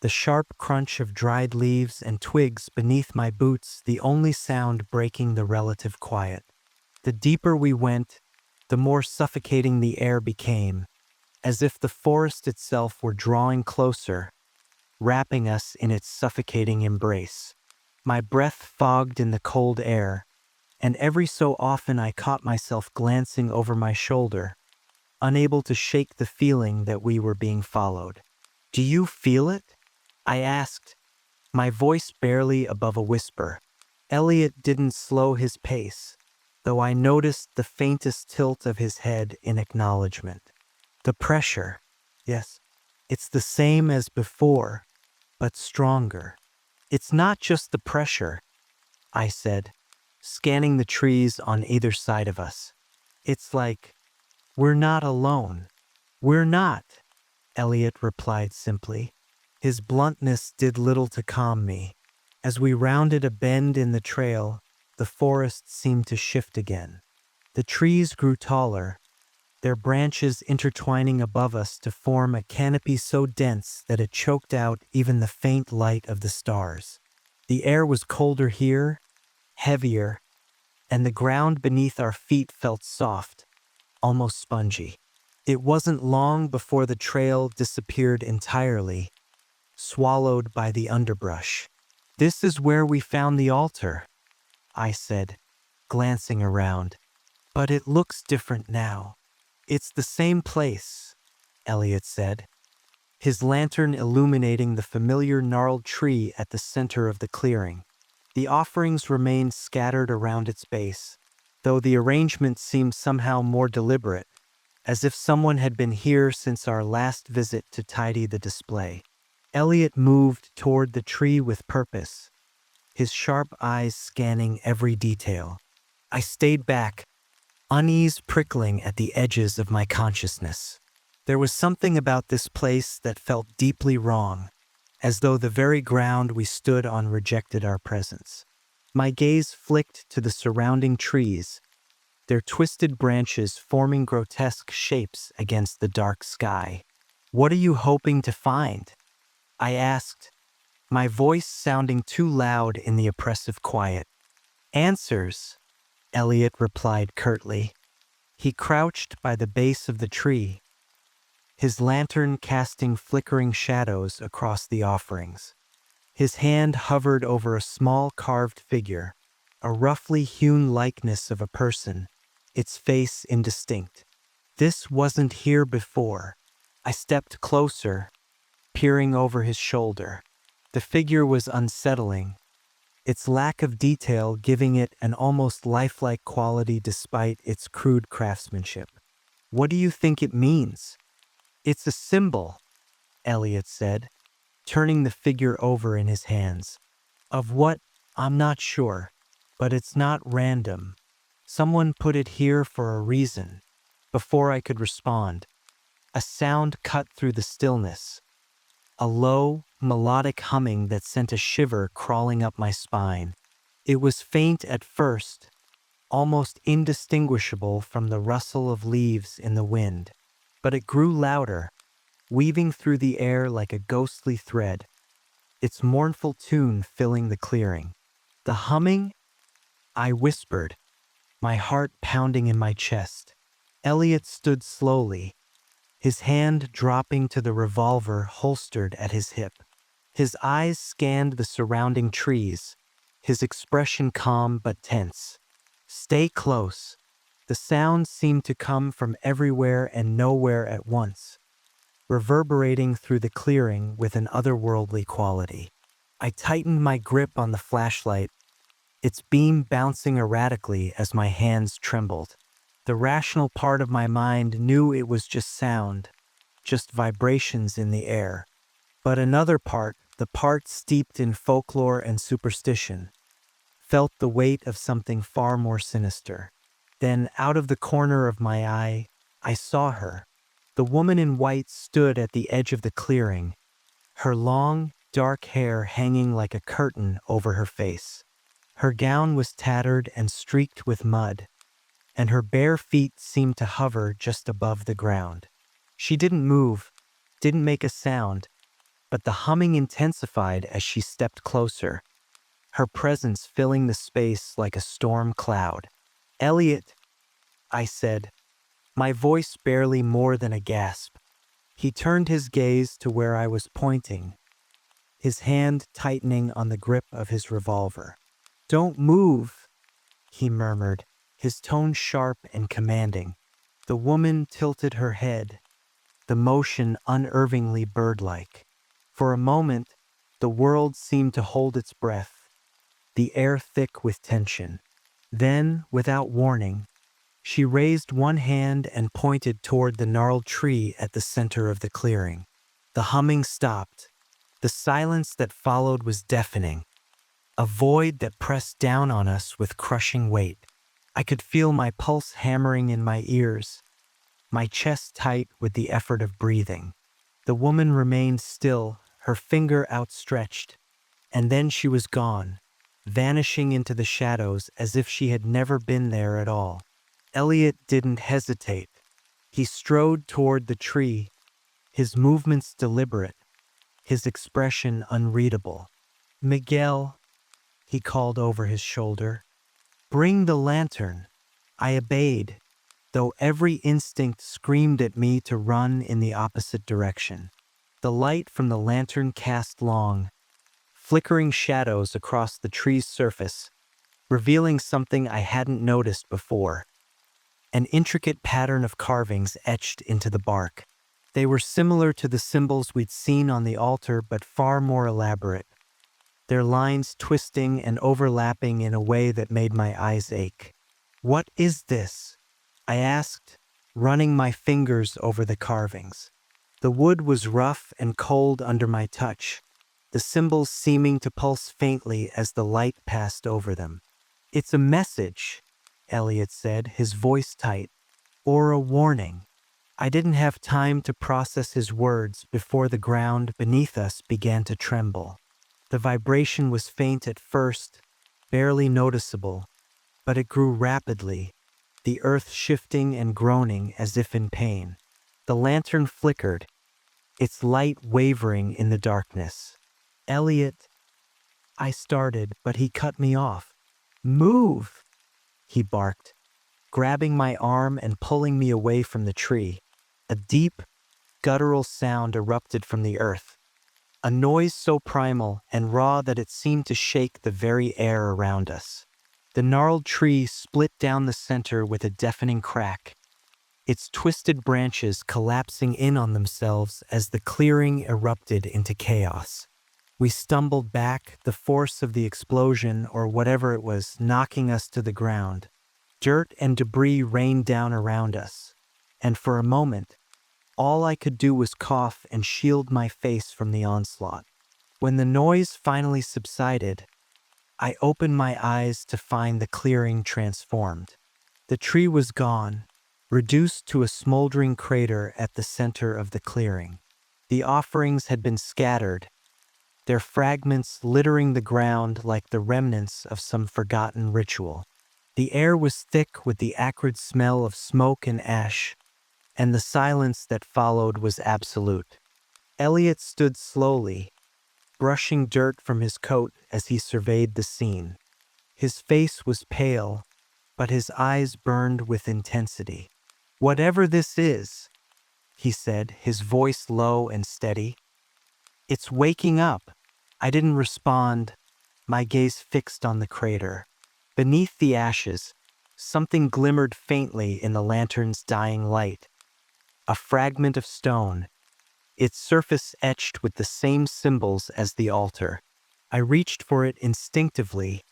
the sharp crunch of dried leaves and twigs beneath my boots the only sound breaking the relative quiet. The deeper we went, the more suffocating the air became, as if the forest itself were drawing closer, wrapping us in its suffocating embrace. My breath fogged in the cold air, and every so often I caught myself glancing over my shoulder, unable to shake the feeling that we were being followed. "Do you feel it?" I asked, my voice barely above a whisper. Elliot didn't slow his pace, though I noticed the faintest tilt of his head in acknowledgement. "The pressure, yes, it's the same as before, but stronger." "It's not just the pressure," I said, scanning the trees on either side of us. "It's like we're not alone." "We're not," Elliot replied simply. His bluntness did little to calm me. As we rounded a bend in the trail, the forest seemed to shift again. The trees grew taller, their branches intertwining above us to form a canopy so dense that it choked out even the faint light of the stars. The air was colder here, heavier, and the ground beneath our feet felt soft, almost spongy. It wasn't long before the trail disappeared entirely, swallowed by the underbrush. "This is where we found the altar," I said, glancing around. "But it looks different now." "It's the same place," Elliot said, his lantern illuminating the familiar gnarled tree at the center of the clearing. The offerings remained scattered around its base, though the arrangement seemed somehow more deliberate, as if someone had been here since our last visit to tidy the display. Elliot moved toward the tree with purpose, his sharp eyes scanning every detail. I stayed back, unease prickling at the edges of my consciousness. There was something about this place that felt deeply wrong, as though the very ground we stood on rejected our presence. My gaze flicked to the surrounding trees, their twisted branches forming grotesque shapes against the dark sky. "What are you hoping to find?" I asked, my voice sounding too loud in the oppressive quiet. "Answers," Elliot replied curtly. He crouched by the base of the tree, his lantern casting flickering shadows across the offerings. His hand hovered over a small carved figure, a roughly hewn likeness of a person, its face indistinct. "This wasn't here before." I stepped closer, peering over his shoulder. The figure was unsettling, its lack of detail giving it an almost lifelike quality despite its crude craftsmanship. "What do you think it means?" "It's a symbol," Elliot said, turning the figure over in his hands. "Of what? I'm not sure, but it's not random. Someone put it here for a reason." Before I could respond, a sound cut through the stillness, a low, melodic humming that sent a shiver crawling up my spine. It was faint at first, almost indistinguishable from the rustle of leaves in the wind, but it grew louder, weaving through the air like a ghostly thread, its mournful tune filling the clearing. "The humming?" I whispered, my heart pounding in my chest. Elliot stood slowly, his hand dropping to the revolver holstered at his hip. His eyes scanned the surrounding trees, his expression calm but tense. "Stay close." The sound seemed to come from everywhere and nowhere at once, reverberating through the clearing with an otherworldly quality. I tightened my grip on the flashlight, its beam bouncing erratically as my hands trembled. The rational part of my mind knew it was just sound, just vibrations in the air. But another part, the part steeped in folklore and superstition, felt the weight of something far more sinister. Then, out of the corner of my eye, I saw her. The woman in white stood at the edge of the clearing, her long, dark hair hanging like a curtain over her face. Her gown was tattered and streaked with mud, and her bare feet seemed to hover just above the ground. She didn't move, didn't make a sound, but the humming intensified as she stepped closer, her presence filling the space like a storm cloud. "Elliot," I said, my voice barely more than a gasp. He turned his gaze to where I was pointing, his hand tightening on the grip of his revolver. "Don't move," he murmured, his tone sharp and commanding. The woman tilted her head, the motion unnervingly bird-like. For a moment, the world seemed to hold its breath, the air thick with tension. Then, without warning, she raised one hand and pointed toward the gnarled tree at the center of the clearing. The humming stopped. The silence that followed was deafening, a void that pressed down on us with crushing weight. I could feel my pulse hammering in my ears, my chest tight with the effort of breathing. The woman remained still, her finger outstretched, and then she was gone, vanishing into the shadows as if she had never been there at all. Elliot didn't hesitate. He strode toward the tree, his movements deliberate, his expression unreadable. "Miguel," he called over his shoulder, "bring the lantern." I obeyed, though every instinct screamed at me to run in the opposite direction. The light from the lantern cast long, flickering shadows across the tree's surface, revealing something I hadn't noticed before. An intricate pattern of carvings etched into the bark. They were similar to the symbols we'd seen on the altar, but far more elaborate, their lines twisting and overlapping in a way that made my eyes ache. "What is this?" I asked, running my fingers over the carvings. The wood was rough and cold under my touch, the symbols seeming to pulse faintly as the light passed over them. "It's a message," Elliot said, his voice tight, "or a warning." I didn't have time to process his words before the ground beneath us began to tremble. The vibration was faint at first, barely noticeable, but it grew rapidly, the earth shifting and groaning as if in pain. The lantern flickered, its light wavering in the darkness. "Elliot," I started, but he cut me off. "Move," he barked, grabbing my arm and pulling me away from the tree. A deep, guttural sound erupted from the earth, a noise so primal and raw that it seemed to shake the very air around us. The gnarled tree split down the center with a deafening crack, its twisted branches collapsing in on themselves as the clearing erupted into chaos. We stumbled back, the force of the explosion, or whatever it was, knocking us to the ground. Dirt and debris rained down around us, and for a moment, all I could do was cough and shield my face from the onslaught. When the noise finally subsided, I opened my eyes to find the clearing transformed. The tree was gone, reduced to a smoldering crater at the center of the clearing. The offerings had been scattered, their fragments littering the ground like the remnants of some forgotten ritual. The air was thick with the acrid smell of smoke and ash, and the silence that followed was absolute. Elliot stood slowly, brushing dirt from his coat as he surveyed the scene. His face was pale, but his eyes burned with intensity. "Whatever this is," he said, his voice low and steady, "it's waking up." I didn't respond, my gaze fixed on the crater. Beneath the ashes, something glimmered faintly in the lantern's dying light. A fragment of stone, its surface etched with the same symbols as the altar. I reached for it instinctively,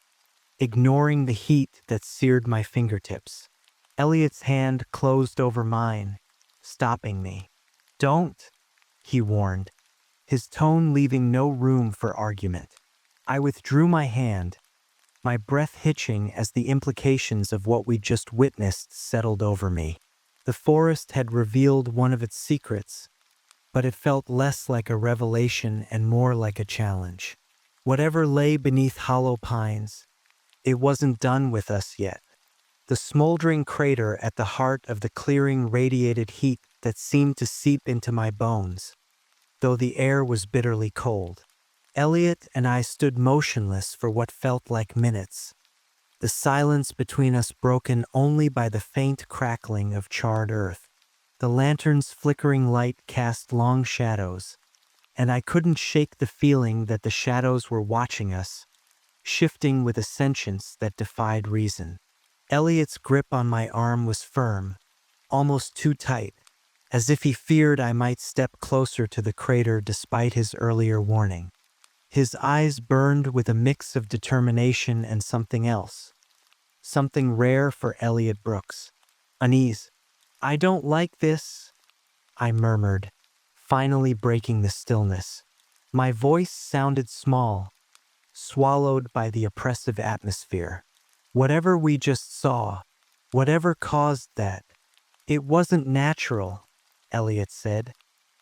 ignoring the heat that seared my fingertips. Elliot's hand closed over mine, stopping me. "Don't," he warned, his tone leaving no room for argument. I withdrew my hand, my breath hitching as the implications of what we'd just witnessed settled over me. The forest had revealed one of its secrets, but it felt less like a revelation and more like a challenge. Whatever lay beneath hollow pines, it wasn't done with us yet. The smoldering crater at the heart of the clearing radiated heat that seemed to seep into my bones, though the air was bitterly cold. Elliot and I stood motionless for what felt like minutes, the silence between us broken only by the faint crackling of charred earth. The lantern's flickering light cast long shadows, and I couldn't shake the feeling that the shadows were watching us, shifting with a sentience that defied reason. Elliot's grip on my arm was firm, almost too tight, as if he feared I might step closer to the crater despite his earlier warning. His eyes burned with a mix of determination and something else, something rare for Elliot Brooks. Unease. "I don't like this," I murmured, finally breaking the stillness. My voice sounded small, swallowed by the oppressive atmosphere. "Whatever we just saw, whatever caused that, it wasn't natural," Elliot said,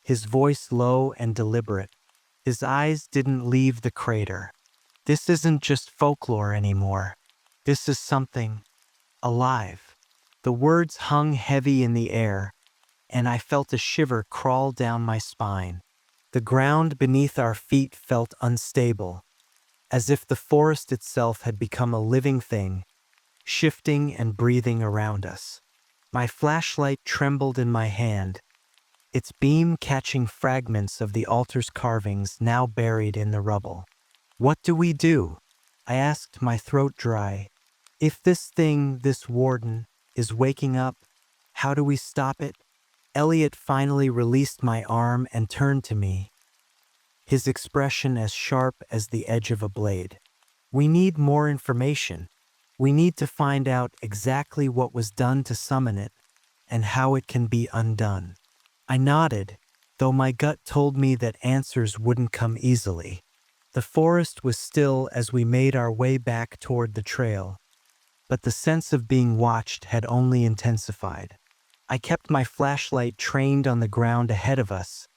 his voice low and deliberate. His eyes didn't leave the crater. "This isn't just folklore anymore. This is something alive." The words hung heavy in the air, and I felt a shiver crawl down my spine. The ground beneath our feet felt unstable, as if the forest itself had become a living thing, shifting and breathing around us. My flashlight trembled in my hand, its beam catching fragments of the altar's carvings now buried in the rubble. "What do we do?" I asked, my throat dry. "If this thing, this warden, is waking up, how do we stop it?" Elliot finally released my arm and turned to me, his expression as sharp as the edge of a blade. "We need more information. We need to find out exactly what was done to summon it and how it can be undone." I nodded, though my gut told me that answers wouldn't come easily. The forest was still as we made our way back toward the trail, but the sense of being watched had only intensified. I kept my flashlight trained on the ground ahead of us,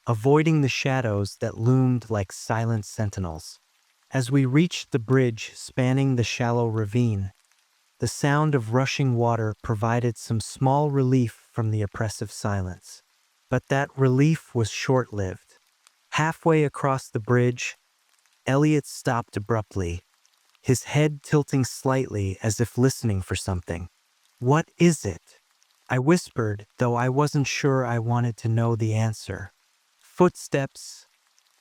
avoiding the shadows that loomed like silent sentinels. As we reached the bridge spanning the shallow ravine, the sound of rushing water provided some small relief from the oppressive silence. But that relief was short-lived. Halfway across the bridge, Elliot stopped abruptly, his head tilting slightly as if listening for something. "What is it?" I whispered, though I wasn't sure I wanted to know the answer. "Footsteps,"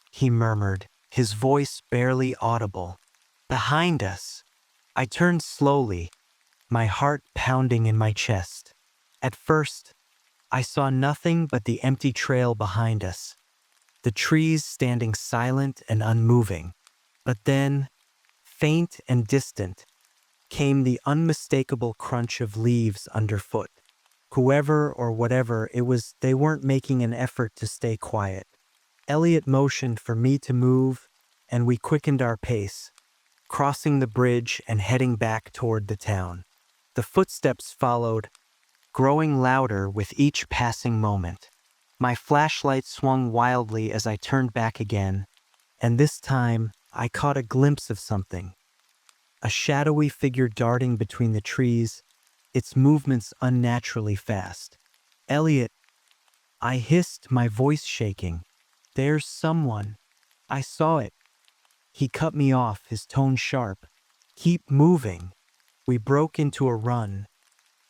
he murmured, his voice barely audible. "Behind us." I turned slowly, my heart pounding in my chest. At first, I saw nothing but the empty trail behind us, the trees standing silent and unmoving. But then, faint and distant, came the unmistakable crunch of leaves underfoot. Whoever or whatever it was, they weren't making an effort to stay quiet. Elliot motioned for me to move, and we quickened our pace, crossing the bridge and heading back toward the town. The footsteps followed, growing louder with each passing moment. My flashlight swung wildly as I turned back again, and this time I caught a glimpse of something. A shadowy figure darting between the trees, its movements unnaturally fast. "Elliot," I hissed, my voice shaking. "There's someone. I saw it." He cut me off, his tone sharp. "Keep moving." We broke into a run,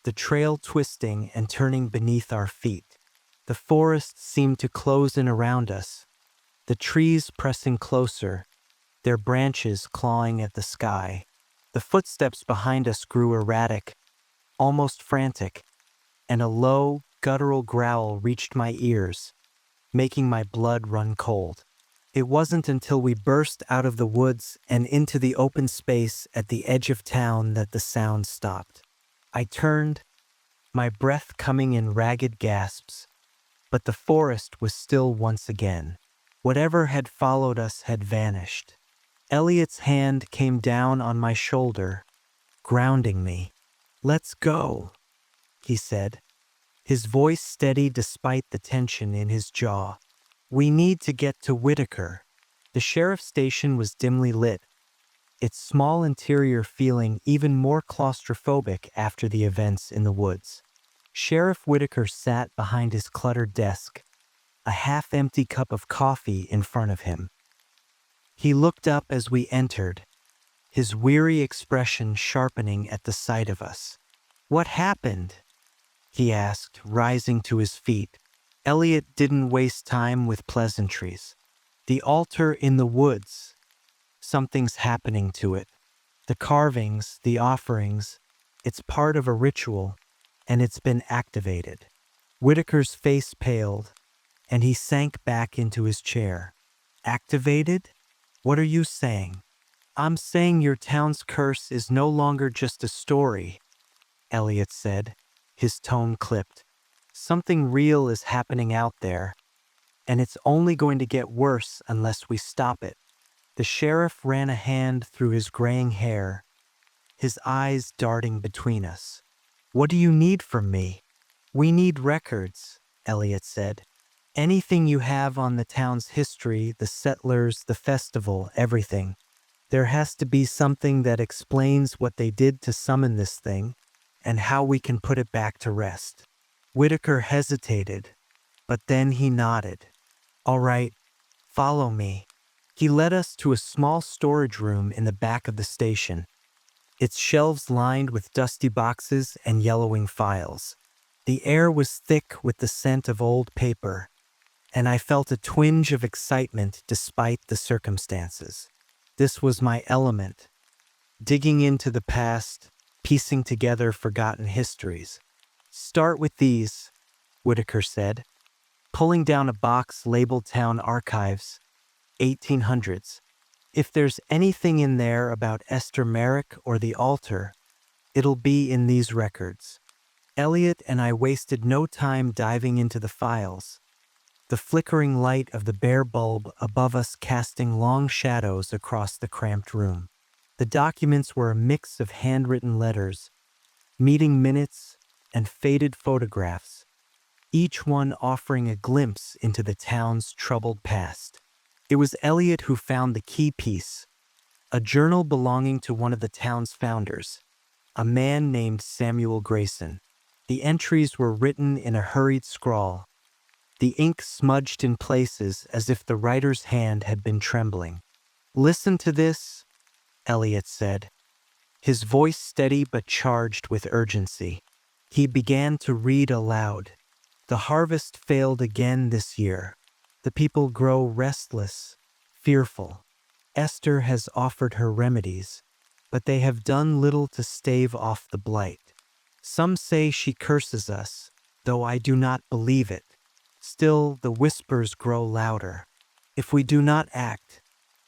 the trail twisting and turning beneath our feet. The forest seemed to close in around us, the trees pressing closer, their branches clawing at the sky. The footsteps behind us grew erratic, almost frantic, and a low, guttural growl reached my ears, making my blood run cold. It wasn't until we burst out of the woods and into the open space at the edge of town that the sound stopped. I turned, my breath coming in ragged gasps, but the forest was still once again. Whatever had followed us had vanished. Elliot's hand came down on my shoulder, grounding me. "Let's go," he said, his voice steady despite the tension in his jaw. "We need to get to Whitaker." The sheriff's station was dimly lit, its small interior feeling even more claustrophobic after the events in the woods. Sheriff Whitaker sat behind his cluttered desk, a half-empty cup of coffee in front of him. He looked up as we entered, his weary expression sharpening at the sight of us. "What happened?" he asked, rising to his feet. Elliot didn't waste time with pleasantries. "The altar in the woods. Something's happening to it. The carvings, the offerings, it's part of a ritual, and it's been activated." Whitaker's face paled, and he sank back into his chair. "Activated? What are you saying?" "I'm saying your town's curse is no longer just a story," Elliot said, his tone clipped. "Something real is happening out there, and it's only going to get worse unless we stop it." The sheriff ran a hand through his graying hair, his eyes darting between us. "What do you need from me?" "We need records," Elliot said. "Anything you have on the town's history, the settlers, the festival, everything. There has to be something that explains what they did to summon this thing, and how we can put it back to rest." Whitaker hesitated, but then he nodded. "All right, follow me." He led us to a small storage room in the back of the station, its shelves lined with dusty boxes and yellowing files. The air was thick with the scent of old paper, and I felt a twinge of excitement despite the circumstances. This was my element, digging into the past, piecing together forgotten histories. "Start with these," Whitaker said, pulling down a box labeled Town Archives, 1800s. "If there's anything in there about Esther Merrick or the altar, it'll be in these records." Elliot and I wasted no time diving into the files, the flickering light of the bare bulb above us casting long shadows across the cramped room. The documents were a mix of handwritten letters, meeting minutes, and faded photographs, each one offering a glimpse into the town's troubled past. It was Elliot who found the key piece, a journal belonging to one of the town's founders, a man named Samuel Grayson. The entries were written in a hurried scrawl, the ink smudged in places as if the writer's hand had been trembling. "Listen to this," Elliot said, his voice steady but charged with urgency. He began to read aloud. "The harvest failed again this year. The people grow restless, fearful. Esther has offered her remedies, but they have done little to stave off the blight. Some say she curses us, though I do not believe it. Still, the whispers grow louder. If we do not act,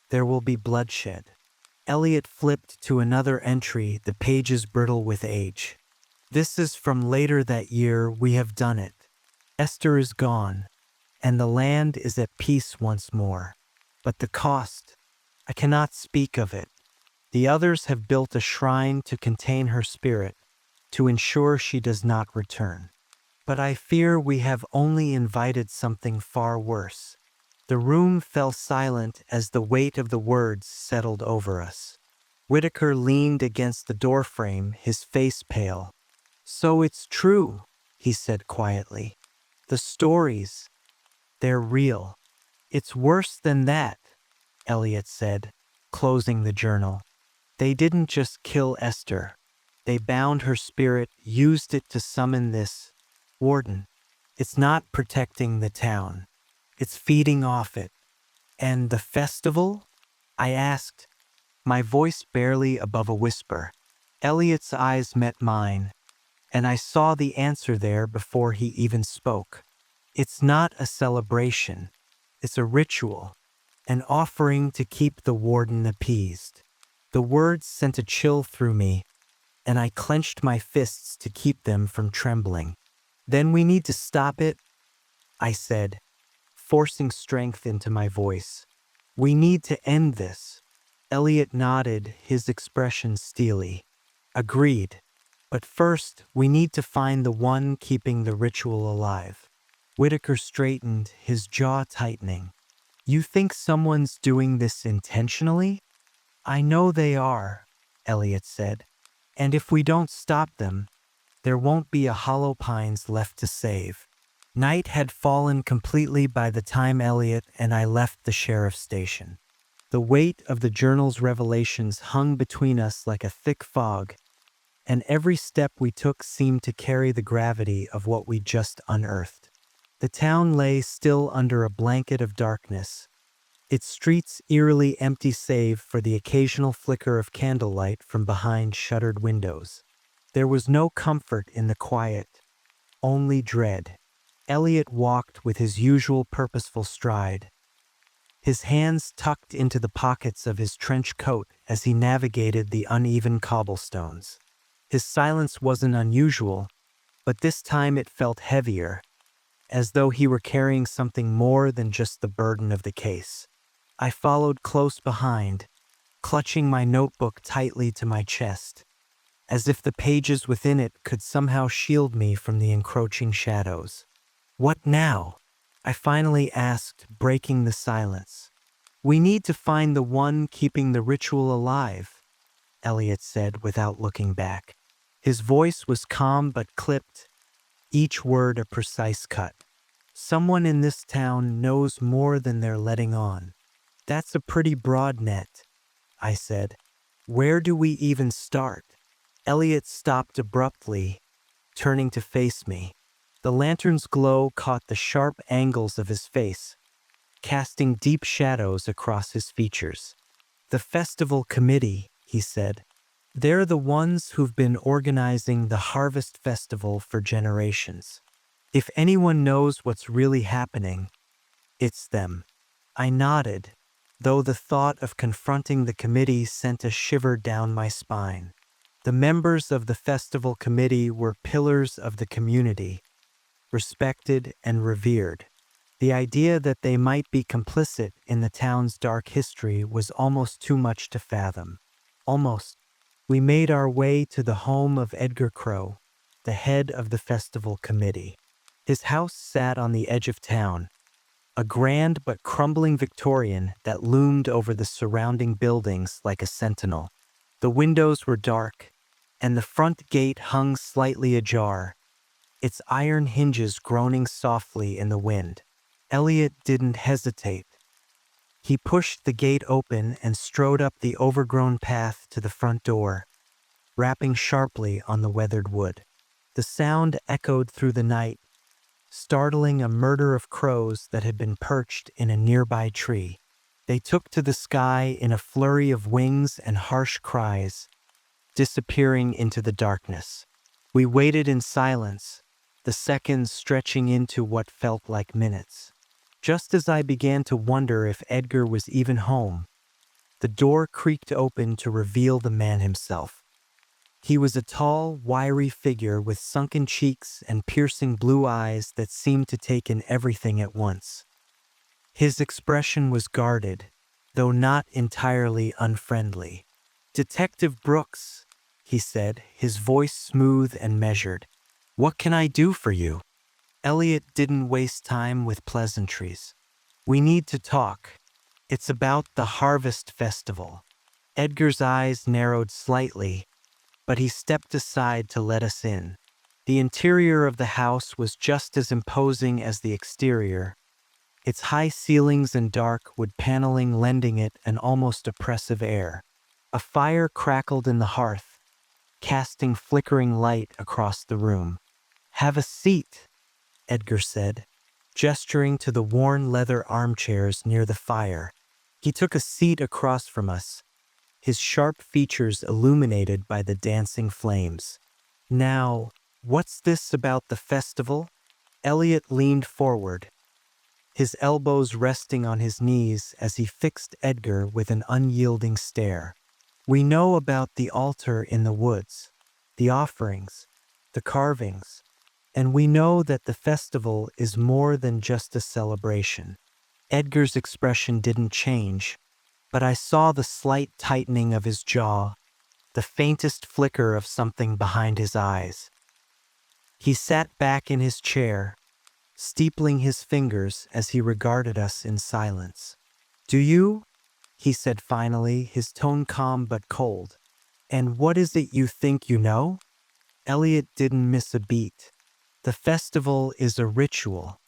there will be bloodshed." Elliot flipped to another entry, the pages brittle with age. "This is from later that year. We have done it. Esther is gone, and the land is at peace once more. But the cost, I cannot speak of it. The others have built a shrine to contain her spirit, to ensure she does not return. But I fear we have only invited something far worse." The room fell silent as the weight of the words settled over us. Whitaker leaned against the doorframe, his face pale. "So it's true," he said quietly. "The stories, they're real." "It's worse than that," Elliot said, closing the journal. "They didn't just kill Esther. They bound her spirit, used it to summon this warden. It's not protecting the town. It's feeding off it." "And the festival?" I asked, my voice barely above a whisper. Elliot's eyes met mine, and I saw the answer there before he even spoke. "It's not a celebration. It's a ritual, an offering to keep the warden appeased." The words sent a chill through me, and I clenched my fists to keep them from trembling. "Then we need to stop it," I said, forcing strength into my voice. "We need to end this." Elliot nodded, his expression steely. "Agreed. But first, we need to find the one keeping the ritual alive." Whitaker straightened, his jaw tightening. "You think someone's doing this intentionally?" "I know they are," Elliot said. "And if we don't stop them, there won't be a Hollow Pines left to save." Night had fallen completely by the time Elliot and I left the sheriff's station. The weight of the journal's revelations hung between us like a thick fog, and every step we took seemed to carry the gravity of what we'd just unearthed. The town lay still under a blanket of darkness, its streets eerily empty save for the occasional flicker of candlelight from behind shuttered windows. There was no comfort in the quiet, only dread. Elliot walked with his usual purposeful stride, his hands tucked into the pockets of his trench coat as he navigated the uneven cobblestones. His silence wasn't unusual, but this time it felt heavier, as though he were carrying something more than just the burden of the case. I followed close behind, clutching my notebook tightly to my chest, as if the pages within it could somehow shield me from the encroaching shadows. "What now?" I finally asked, breaking the silence. "We need to find the one keeping the ritual alive," Elliot said without looking back. His voice was calm but clipped, each word a precise cut. "Someone in this town knows more than they're letting on." "That's a pretty broad net," I said. "Where do we even start?" Elliot stopped abruptly, turning to face me. The lantern's glow caught the sharp angles of his face, casting deep shadows across his features. "The festival committee," he said. "They're the ones who've been organizing the Harvest Festival for generations. If anyone knows what's really happening, it's them." I nodded, though the thought of confronting the committee sent a shiver down my spine. The members of the festival committee were pillars of the community, respected and revered. The idea that they might be complicit in the town's dark history was almost too much to fathom. Almost. We made our way to the home of Edgar Crow, the head of the festival committee. His house sat on the edge of town, a grand but crumbling Victorian that loomed over the surrounding buildings like a sentinel. The windows were dark, and the front gate hung slightly ajar, its iron hinges groaning softly in the wind. Elliot didn't hesitate. He pushed the gate open and strode up the overgrown path to the front door, rapping sharply on the weathered wood. The sound echoed through the night, startling a murder of crows that had been perched in a nearby tree. They took to the sky in a flurry of wings and harsh cries, disappearing into the darkness. We waited in silence, the seconds stretching into what felt like minutes. Just as I began to wonder if Edgar was even home, the door creaked open to reveal the man himself. He was a tall, wiry figure with sunken cheeks and piercing blue eyes that seemed to take in everything at once. His expression was guarded, though not entirely unfriendly. "Detective Brooks," he said, his voice smooth and measured. "What can I do for you?" Elliot didn't waste time with pleasantries. "We need to talk. It's about the Harvest Festival." Edgar's eyes narrowed slightly, but he stepped aside to let us in. The interior of the house was just as imposing as the exterior, its high ceilings and dark wood paneling lending it an almost oppressive air. A fire crackled in the hearth, casting flickering light across the room. "Have a seat," Edgar said, gesturing to the worn leather armchairs near the fire. He took a seat across from us, his sharp features illuminated by the dancing flames. "Now, what's this about the festival?" Elliot leaned forward, his elbows resting on his knees as he fixed Edgar with an unyielding stare. "We know about the altar in the woods, the offerings, the carvings, and we know that the festival is more than just a celebration." Edgar's expression didn't change, but I saw the slight tightening of his jaw, the faintest flicker of something behind his eyes. He sat back in his chair, steepling his fingers as he regarded us in silence. "Do you?" he said finally, his tone calm but cold. "And what is it you think you know?" Elliot didn't miss a beat. "The festival is a ritual,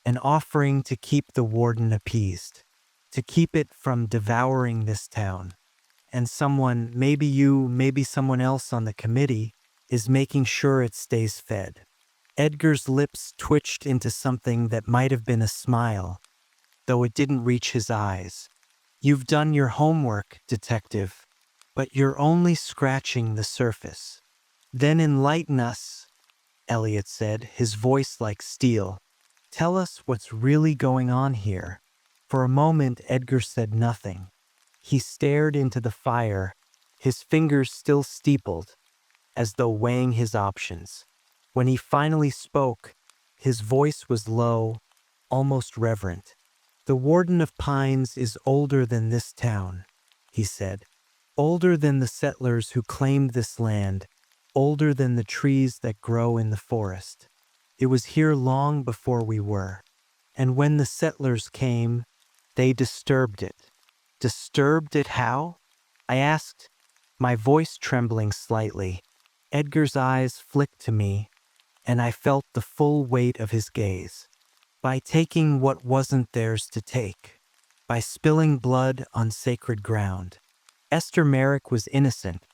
an offering to keep the warden appeased. to keep it from devouring this town. And someone, maybe you, maybe someone else on the committee, is making sure it stays fed. Edgar's lips twitched into something that might have been a smile, though it didn't reach his eyes. You've done your homework, detective, but you're only scratching the surface. Then enlighten us, Elliot said, his voice like steel. Tell us what's really going on here. For a moment, Edgar said nothing. He stared into the fire, his fingers still steepled, as though weighing his options. When he finally spoke, his voice was low, almost reverent. The Warden of Pines is older than this town, he said. Older than the settlers who claimed this land, older than the trees that grow in the forest. It was here long before we were. And when the settlers came, they disturbed it. Disturbed it how? I asked, my voice trembling slightly. Edgar's eyes flicked to me, and I felt the full weight of his gaze. By taking what wasn't theirs to take. By spilling blood on sacred ground. Esther Merrick was innocent,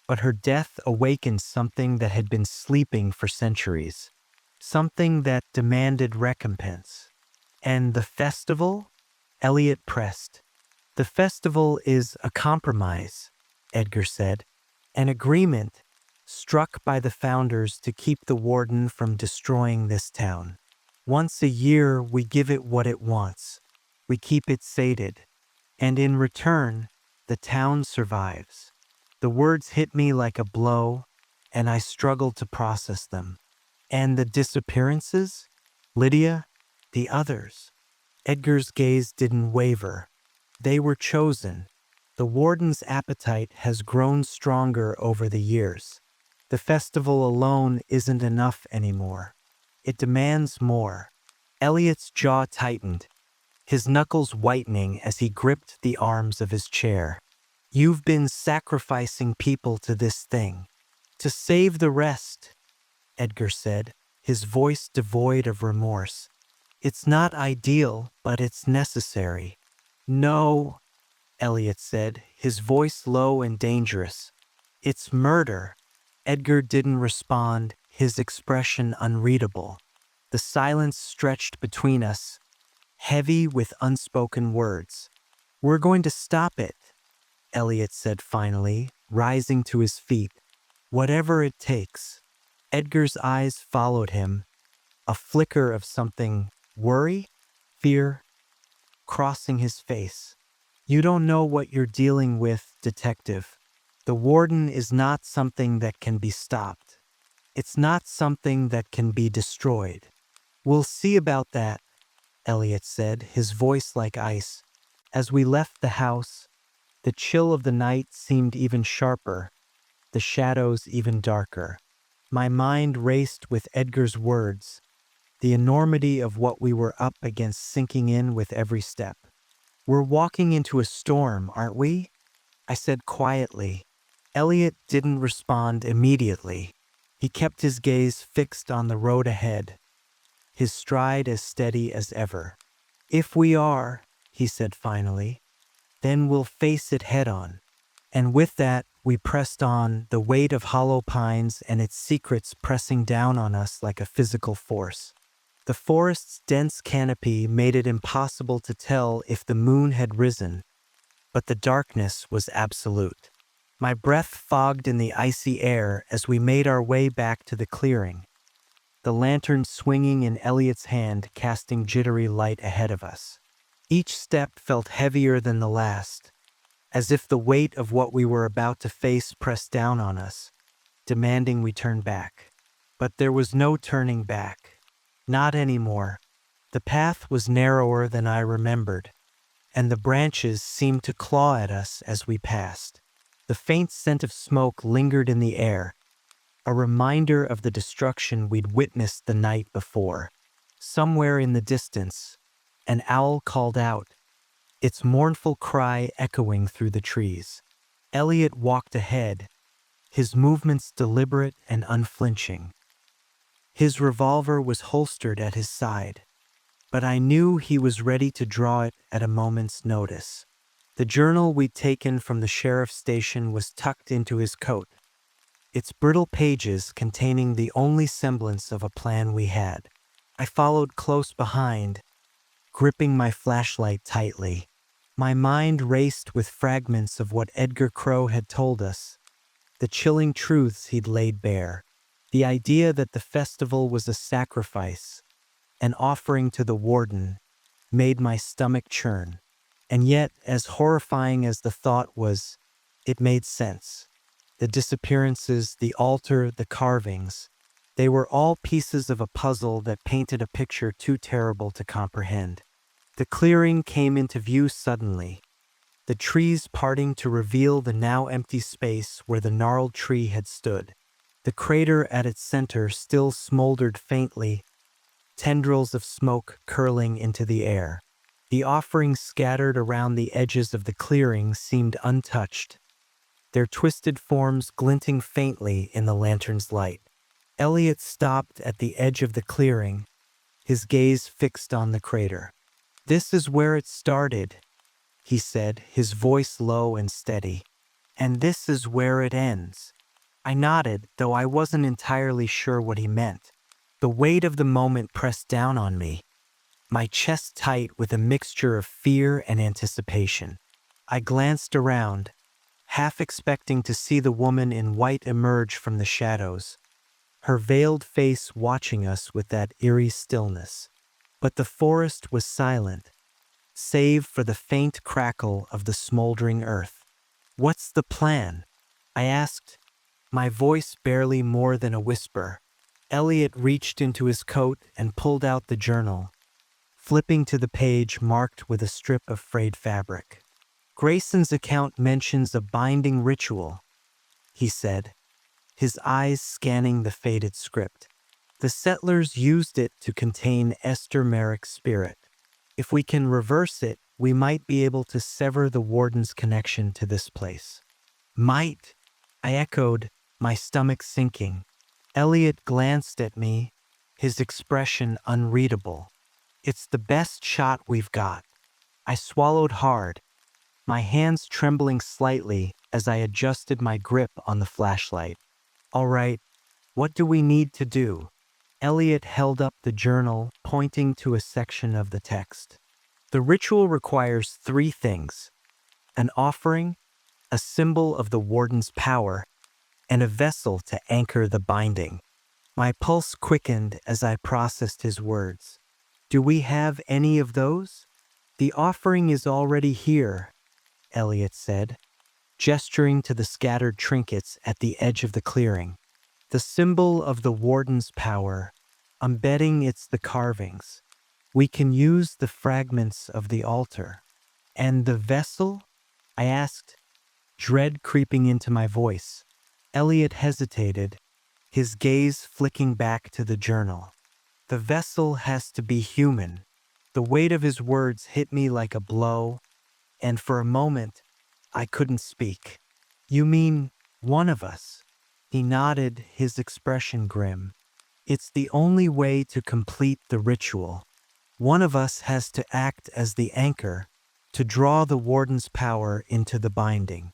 but her death awakened something that had been sleeping for centuries. Something that demanded recompense. And the festival? Elliot pressed. The festival is a compromise, Edgar said. An agreement struck by the founders to keep the warden from destroying this town. Once a year, we give it what it wants. We keep it sated. And in return, the town survives. The words hit me like a blow, and I struggled to process them. And the disappearances? Lydia? The others? Edgar's gaze didn't waver. They were chosen. The warden's appetite has grown stronger over the years. The festival alone isn't enough anymore. It demands more. Elliot's jaw tightened, his knuckles whitening as he gripped the arms of his chair. You've been sacrificing people to this thing. To save the rest, Edgar said, his voice devoid of remorse. It's not ideal, but it's necessary. No, Elliot said, his voice low and dangerous. It's murder. Edgar didn't respond, his expression unreadable. The silence stretched between us, heavy with unspoken words. We're going to stop it, Elliot said finally, rising to his feet. Whatever it takes. Edgar's eyes followed him, a flicker of something, worry, fear, crossing his face. You don't know what you're dealing with, detective. The warden is not something that can be stopped. It's not something that can be destroyed. We'll see about that, Elliot said, his voice like ice. As we left the house, the chill of the night seemed even sharper, the shadows even darker. My mind raced with Edgar's words, the enormity of what we were up against sinking in with every step. We're walking into a storm, aren't we? I said quietly. Elliot didn't respond immediately. He kept his gaze fixed on the road ahead, his stride as steady as ever. If we are, he said finally, then we'll face it head on. And with that, we pressed on, the weight of Hollow Pines and its secrets pressing down on us like a physical force. The forest's dense canopy made it impossible to tell if the moon had risen, but the darkness was absolute. My breath fogged in the icy air as we made our way back to the clearing, the lantern swinging in Elliot's hand, casting jittery light ahead of us. Each step felt heavier than the last, as if the weight of what we were about to face pressed down on us, demanding we turn back. But there was no turning back. Not anymore. The path was narrower than I remembered, and the branches seemed to claw at us as we passed. The faint scent of smoke lingered in the air, a reminder of the destruction we'd witnessed the night before. Somewhere in the distance, an owl called out, its mournful cry echoing through the trees. Elliot walked ahead, his movements deliberate and unflinching. His revolver was holstered at his side. but I knew he was ready to draw it at a moment's notice. The journal we'd taken from the sheriff's station was tucked into his coat, its brittle pages containing the only semblance of a plan we had. I followed close behind, gripping my flashlight tightly. My mind raced with fragments of what Edgar Crow had told us, the chilling truths he'd laid bare. The idea that the festival was a sacrifice, an offering to the warden, made my stomach churn. And yet, as horrifying as the thought was, it made sense. The disappearances, the altar, the carvings, they were all pieces of a puzzle that painted a picture too terrible to comprehend. The clearing came into view suddenly, the trees parting to reveal the now empty space where the gnarled tree had stood. The crater at its center still smoldered faintly, tendrils of smoke curling into the air. The offerings scattered around the edges of the clearing seemed untouched, their twisted forms glinting faintly in the lantern's light. Elliot stopped at the edge of the clearing, his gaze fixed on the crater. "This is where it started," he said, his voice low and steady. "And this is where it ends." I nodded, though I wasn't entirely sure what he meant. The weight of the moment pressed down on me, my chest tight with a mixture of fear and anticipation. I glanced around, half expecting to see the woman in white emerge from the shadows, her veiled face watching us with that eerie stillness. But the forest was silent, save for the faint crackle of the smoldering earth. "What's the plan?" I asked, my voice barely more than a whisper. Elliot reached into his coat and pulled out the journal, flipping to the page marked with a strip of frayed fabric. "Grayson's account mentions a binding ritual," he said, his eyes scanning the faded script. "The settlers used it to contain Esther Merrick's spirit. If we can reverse it, we might be able to sever the warden's connection to this place." "Might," I echoed, my stomach sinking. Elliot glanced at me, his expression unreadable. "It's the best shot we've got." I swallowed hard, my hands trembling slightly as I adjusted my grip on the flashlight. "All right, what do we need to do?" Elliot held up the journal, pointing to a section of the text. "The ritual requires 3 things: an offering, a symbol of the warden's power, and a vessel to anchor the binding." My pulse quickened as I processed his words. "Do we have any of those?" "The offering is already here," Elliot said, gesturing to the scattered trinkets at the edge of the clearing. "The symbol of the warden's power. I'm betting it's the carvings. We can use the fragments of the altar." "And the vessel?" I asked, dread creeping into my voice. Elliot hesitated, his gaze flicking back to the journal. "The vessel has to be human." The weight of his words hit me like a blow, and for a moment, I couldn't speak. "You mean one of us?" He nodded, his expression grim. "It's the only way to complete the ritual. One of us has to act as the anchor, to draw the warden's power into the binding."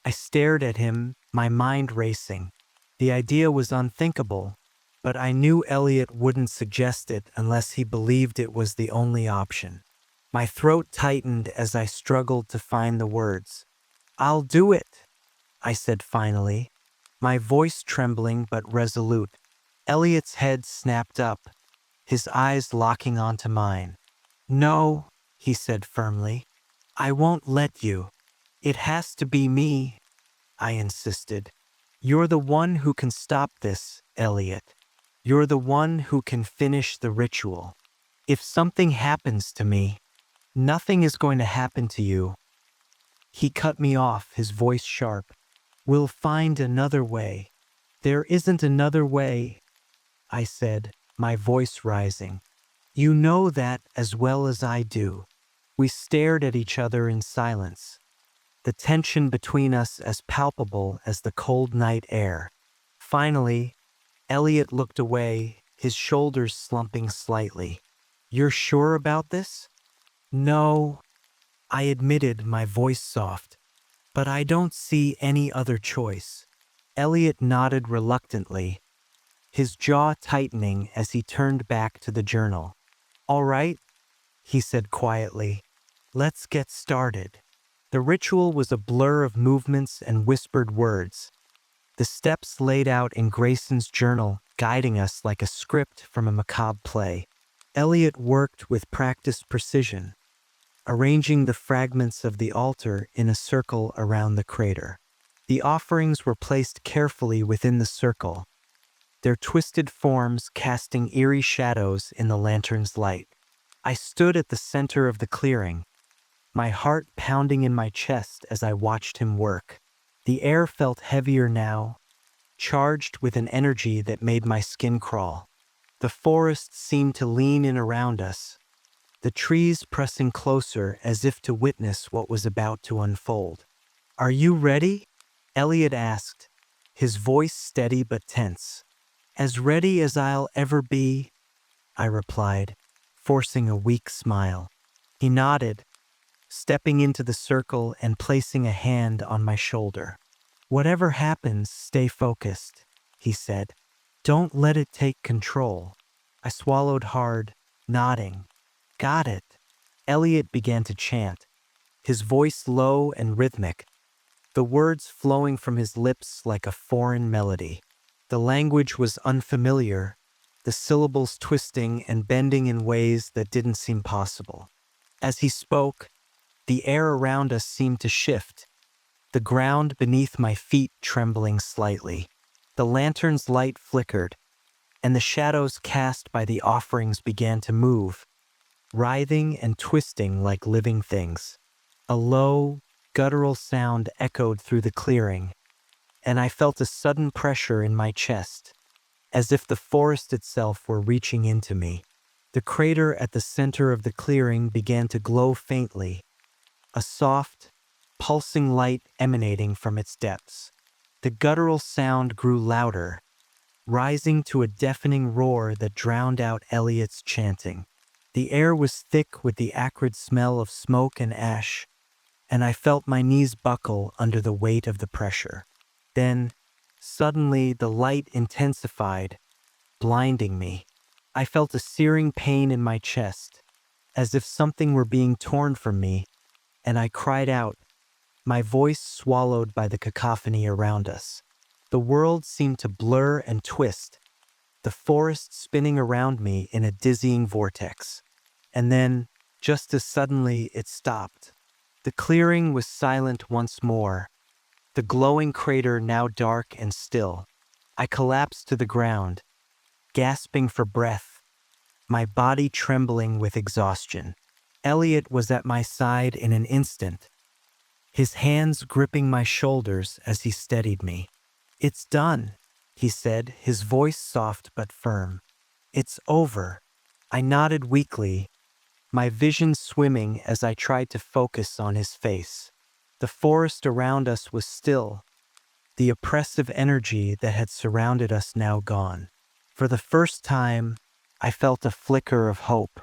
I stared at him, my mind racing. The idea was unthinkable, but I knew Elliot wouldn't suggest it unless he believed it was the only option. My throat tightened as I struggled to find the words. "I'll do it," I said finally, my voice trembling but resolute. Elliot's head snapped up, his eyes locking onto mine. "No," he said firmly, "I won't let you. It has to be me," I insisted. "You're the one who can stop this, Elliot. You're the one who can finish the ritual. If something happens to me, nothing is going to happen to you." He cut me off, his voice sharp. "We'll find another way." "There isn't another way," I said, my voice rising. "You know that as well as I do." We stared at each other in silence, the tension between us as palpable as the cold night air. Finally, Elliot looked away, his shoulders slumping slightly. "You're sure about this?" "No," I admitted, my voice soft, "but I don't see any other choice." Elliot nodded reluctantly, his jaw tightening as he turned back to the journal. "All right," he said quietly, "let's get started." The ritual was a blur of movements and whispered words, the steps laid out in Grayson's journal guiding us like a script from a macabre play. Elliot worked with practiced precision, arranging the fragments of the altar in a circle around the crater. The offerings were placed carefully within the circle, their twisted forms casting eerie shadows in the lantern's light. I stood at the center of the clearing, my heart pounding in my chest as I watched him work. The air felt heavier now, charged with an energy that made my skin crawl. The forest seemed to lean in around us, the trees pressing closer as if to witness what was about to unfold. "Are you ready?" Elliot asked, his voice steady but tense. "As ready as I'll ever be," I replied, forcing a weak smile. He nodded, stepping into the circle and placing a hand on my shoulder. "Whatever happens, stay focused," he said. "Don't let it take control." I swallowed hard, nodding. "Got it." Elliot began to chant, his voice low and rhythmic, the words flowing from his lips like a foreign melody. The language was unfamiliar, the syllables twisting and bending in ways that didn't seem possible. As he spoke, the air around us seemed to shift, the ground beneath my feet trembling slightly. The lantern's light flickered, and the shadows cast by the offerings began to move, writhing and twisting like living things. A low, guttural sound echoed through the clearing, and I felt a sudden pressure in my chest, as if the forest itself were reaching into me. The crater at the center of the clearing began to glow faintly, a soft, pulsing light emanating from its depths. The guttural sound grew louder, rising to a deafening roar that drowned out Elliot's chanting. The air was thick with the acrid smell of smoke and ash, and I felt my knees buckle under the weight of the pressure. Then, suddenly, the light intensified, blinding me. I felt a searing pain in my chest, as if something were being torn from me, and I cried out, my voice swallowed by the cacophony around us. The world seemed to blur and twist, the forest spinning around me in a dizzying vortex. And then, just as suddenly, it stopped. The clearing was silent once more, the glowing crater now dark and still. I collapsed to the ground, gasping for breath, my body trembling with exhaustion. Elliot was at my side in an instant, his hands gripping my shoulders as he steadied me. "It's done," he said, his voice soft but firm. "It's over." I nodded weakly, my vision swimming as I tried to focus on his face. The forest around us was still, the oppressive energy that had surrounded us now gone. For the first time, I felt a flicker of hope.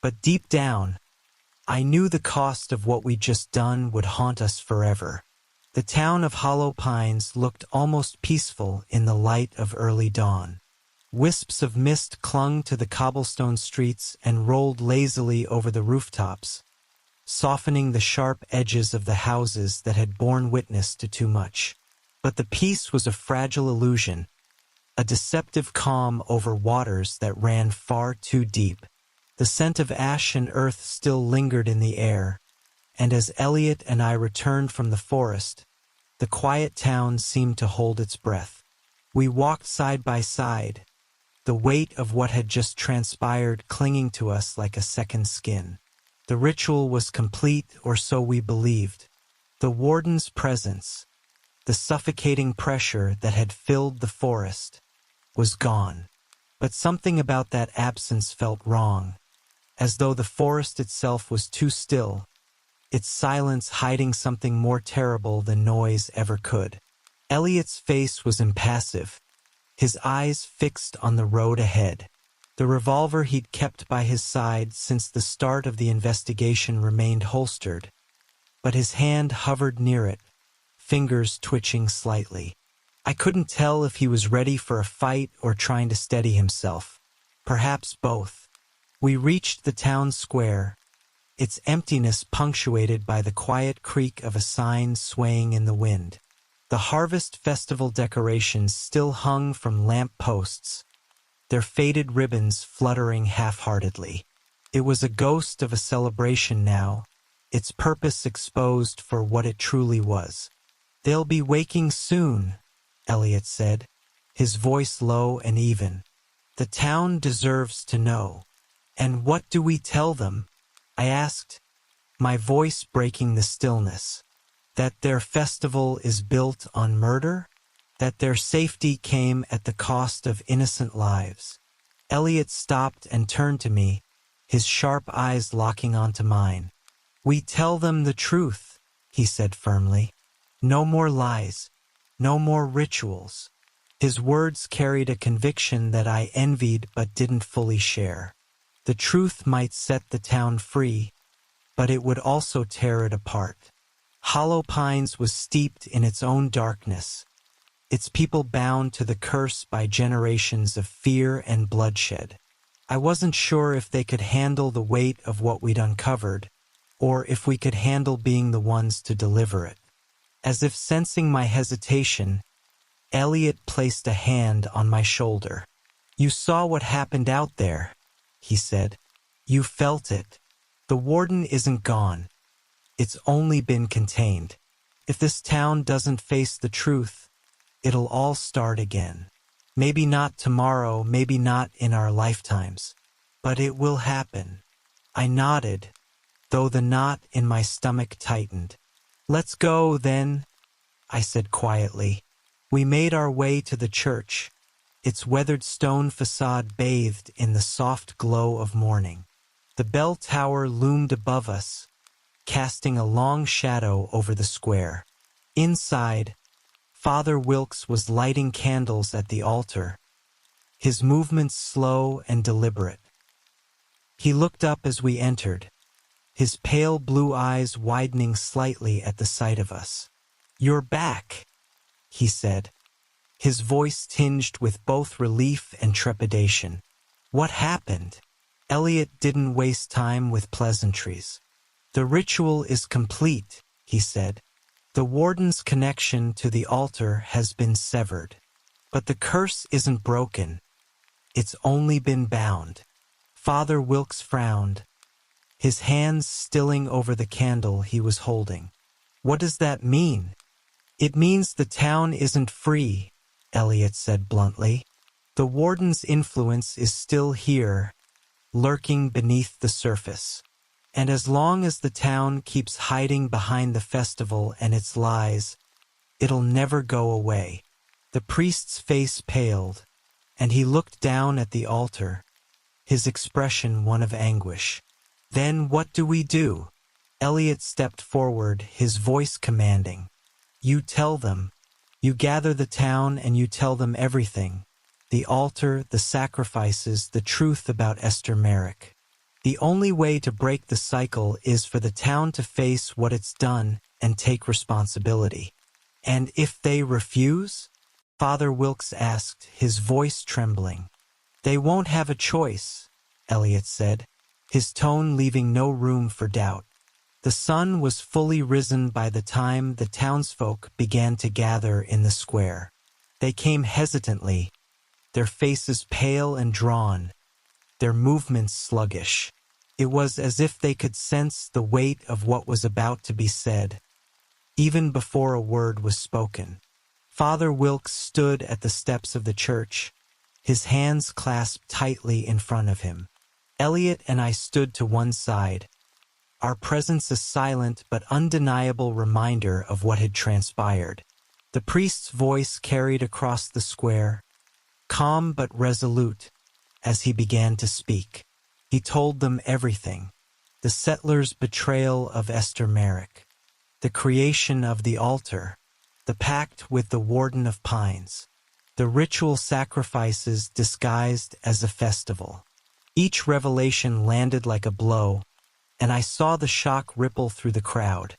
But deep down, I knew the cost of what we'd just done would haunt us forever. The town of Hollow Pines looked almost peaceful in the light of early dawn. Wisps of mist clung to the cobblestone streets and rolled lazily over the rooftops, softening the sharp edges of the houses that had borne witness to too much. But the peace was a fragile illusion, a deceptive calm over waters that ran far too deep. The scent of ash and earth still lingered in the air, and as Elliot and I returned from the forest, the quiet town seemed to hold its breath. We walked side by side, the weight of what had just transpired clinging to us like a second skin. The ritual was complete, or so we believed. The warden's presence, the suffocating pressure that had filled the forest, was gone. But something about that absence felt wrong, as though the forest itself was too still, its silence hiding something more terrible than noise ever could. Elliot's face was impassive, his eyes fixed on the road ahead. The revolver he'd kept by his side since the start of the investigation remained holstered, but his hand hovered near it, fingers twitching slightly. I couldn't tell if he was ready for a fight or trying to steady himself. Perhaps both. We reached the town square, its emptiness punctuated by the quiet creak of a sign swaying in the wind. The Harvest Festival decorations still hung from lamp posts, their faded ribbons fluttering half-heartedly. It was a ghost of a celebration now, its purpose exposed for what it truly was. "They'll be waking soon," Elliot said, his voice low and even. "The town deserves to know." "And what do we tell them?" I asked, my voice breaking the stillness. "That their festival is built on murder? That their safety came at the cost of innocent lives?" Elliot stopped and turned to me, his sharp eyes locking onto mine. "We tell them the truth," he said firmly. "No more lies, no more rituals." His words carried a conviction that I envied but didn't fully share. The truth might set the town free, but it would also tear it apart. Hollow Pines was steeped in its own darkness, its people bound to the curse by generations of fear and bloodshed. I wasn't sure if they could handle the weight of what we'd uncovered, or if we could handle being the ones to deliver it. As if sensing my hesitation, Elliot placed a hand on my shoulder. "You saw what happened out there," he said. "You felt it. The warden isn't gone. It's only been contained. If this town doesn't face the truth, it'll all start again. Maybe not tomorrow, maybe not in our lifetimes, but it will happen." I nodded, though the knot in my stomach tightened. "Let's go, then," I said quietly. We made our way to the church, its weathered stone facade bathed in the soft glow of morning. The bell tower loomed above us, casting a long shadow over the square. Inside, Father Wilkes was lighting candles at the altar, his movements slow and deliberate. He looked up as we entered, his pale blue eyes widening slightly at the sight of us. "You're back," he said, his voice tinged with both relief and trepidation. "What happened?" Elliot didn't waste time with pleasantries. "The ritual is complete," he said. "The warden's connection to the altar has been severed. But the curse isn't broken. It's only been bound." Father Wilkes frowned, his hands stilling over the candle he was holding. "What does that mean?" "It means the town isn't free," Elliot said bluntly. "The warden's influence is still here, lurking beneath the surface. And as long as the town keeps hiding behind the festival and its lies, it'll never go away." The priest's face paled, and he looked down at the altar, his expression one of anguish. "Then what do we do?" Elliot stepped forward, his voice commanding. "You tell them. You gather the town and you tell them everything. The altar, the sacrifices, the truth about Esther Merrick. The only way to break the cycle is for the town to face what it's done and take responsibility." "And if they refuse?" Father Wilkes asked, his voice trembling. "They won't have a choice," Elliot said, his tone leaving no room for doubt. The sun was fully risen by the time the townsfolk began to gather in the square. They came hesitantly, their faces pale and drawn, their movements sluggish. It was as if they could sense the weight of what was about to be said, even before a word was spoken. Father Wilkes stood at the steps of the church, his hands clasped tightly in front of him. Elliot and I stood to one side, our presence a silent but undeniable reminder of what had transpired. The priest's voice carried across the square, calm but resolute, as he began to speak. He told them everything: the settlers' betrayal of Esther Merrick, the creation of the altar, the pact with the Warden of Pines, the ritual sacrifices disguised as a festival. Each revelation landed like a blow, and I saw the shock ripple through the crowd,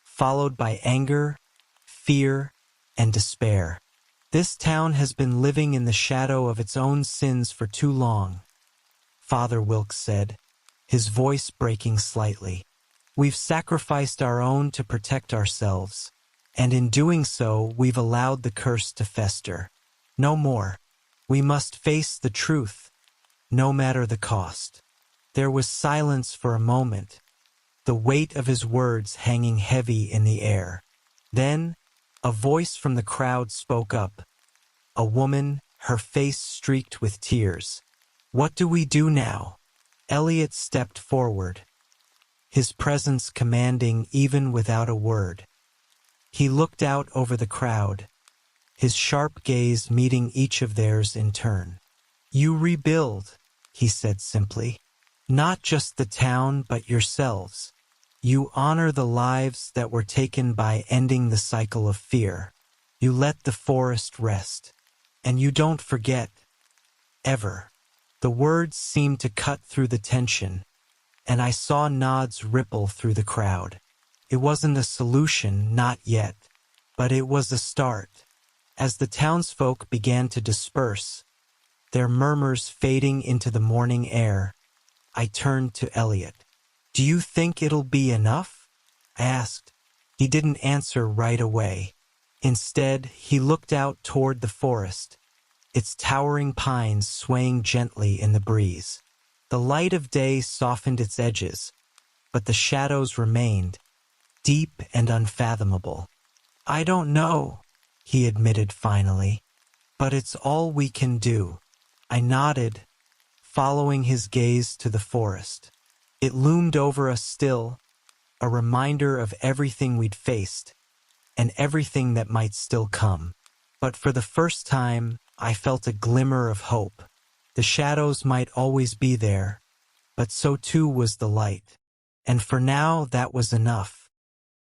followed by anger, fear, and despair. This town has been living in the shadow of its own sins for too long, Father Wilkes said, his voice breaking slightly. We've sacrificed our own to protect ourselves, and in doing so, we've allowed the curse to fester. No more. We must face the truth, no matter the cost. There was silence for a moment, the weight of his words hanging heavy in the air. Then, a voice from the crowd spoke up. A woman, her face streaked with tears. "What do we do now?" Elliot stepped forward, his presence commanding even without a word. He looked out over the crowd, his sharp gaze meeting each of theirs in turn. "You rebuild," he said simply. "Not just the town, but yourselves. You honor the lives that were taken by ending the cycle of fear. You let the forest rest. And you don't forget. Ever." The words seemed to cut through the tension, and I saw nods ripple through the crowd. It wasn't a solution, not yet, but it was a start. As the townsfolk began to disperse, their murmurs fading into the morning air, I turned to Elliot. "Do you think it'll be enough?" I asked. He didn't answer right away. Instead, he looked out toward the forest, its towering pines swaying gently in the breeze. The light of day softened its edges, but the shadows remained, deep and unfathomable. "I don't know," he admitted finally, "but it's all we can do." I nodded, following his gaze to the forest. It loomed over us still, a reminder of everything we'd faced, and everything that might still come. But for the first time, I felt a glimmer of hope. The shadows might always be there, but so too was the light. And for now, that was enough.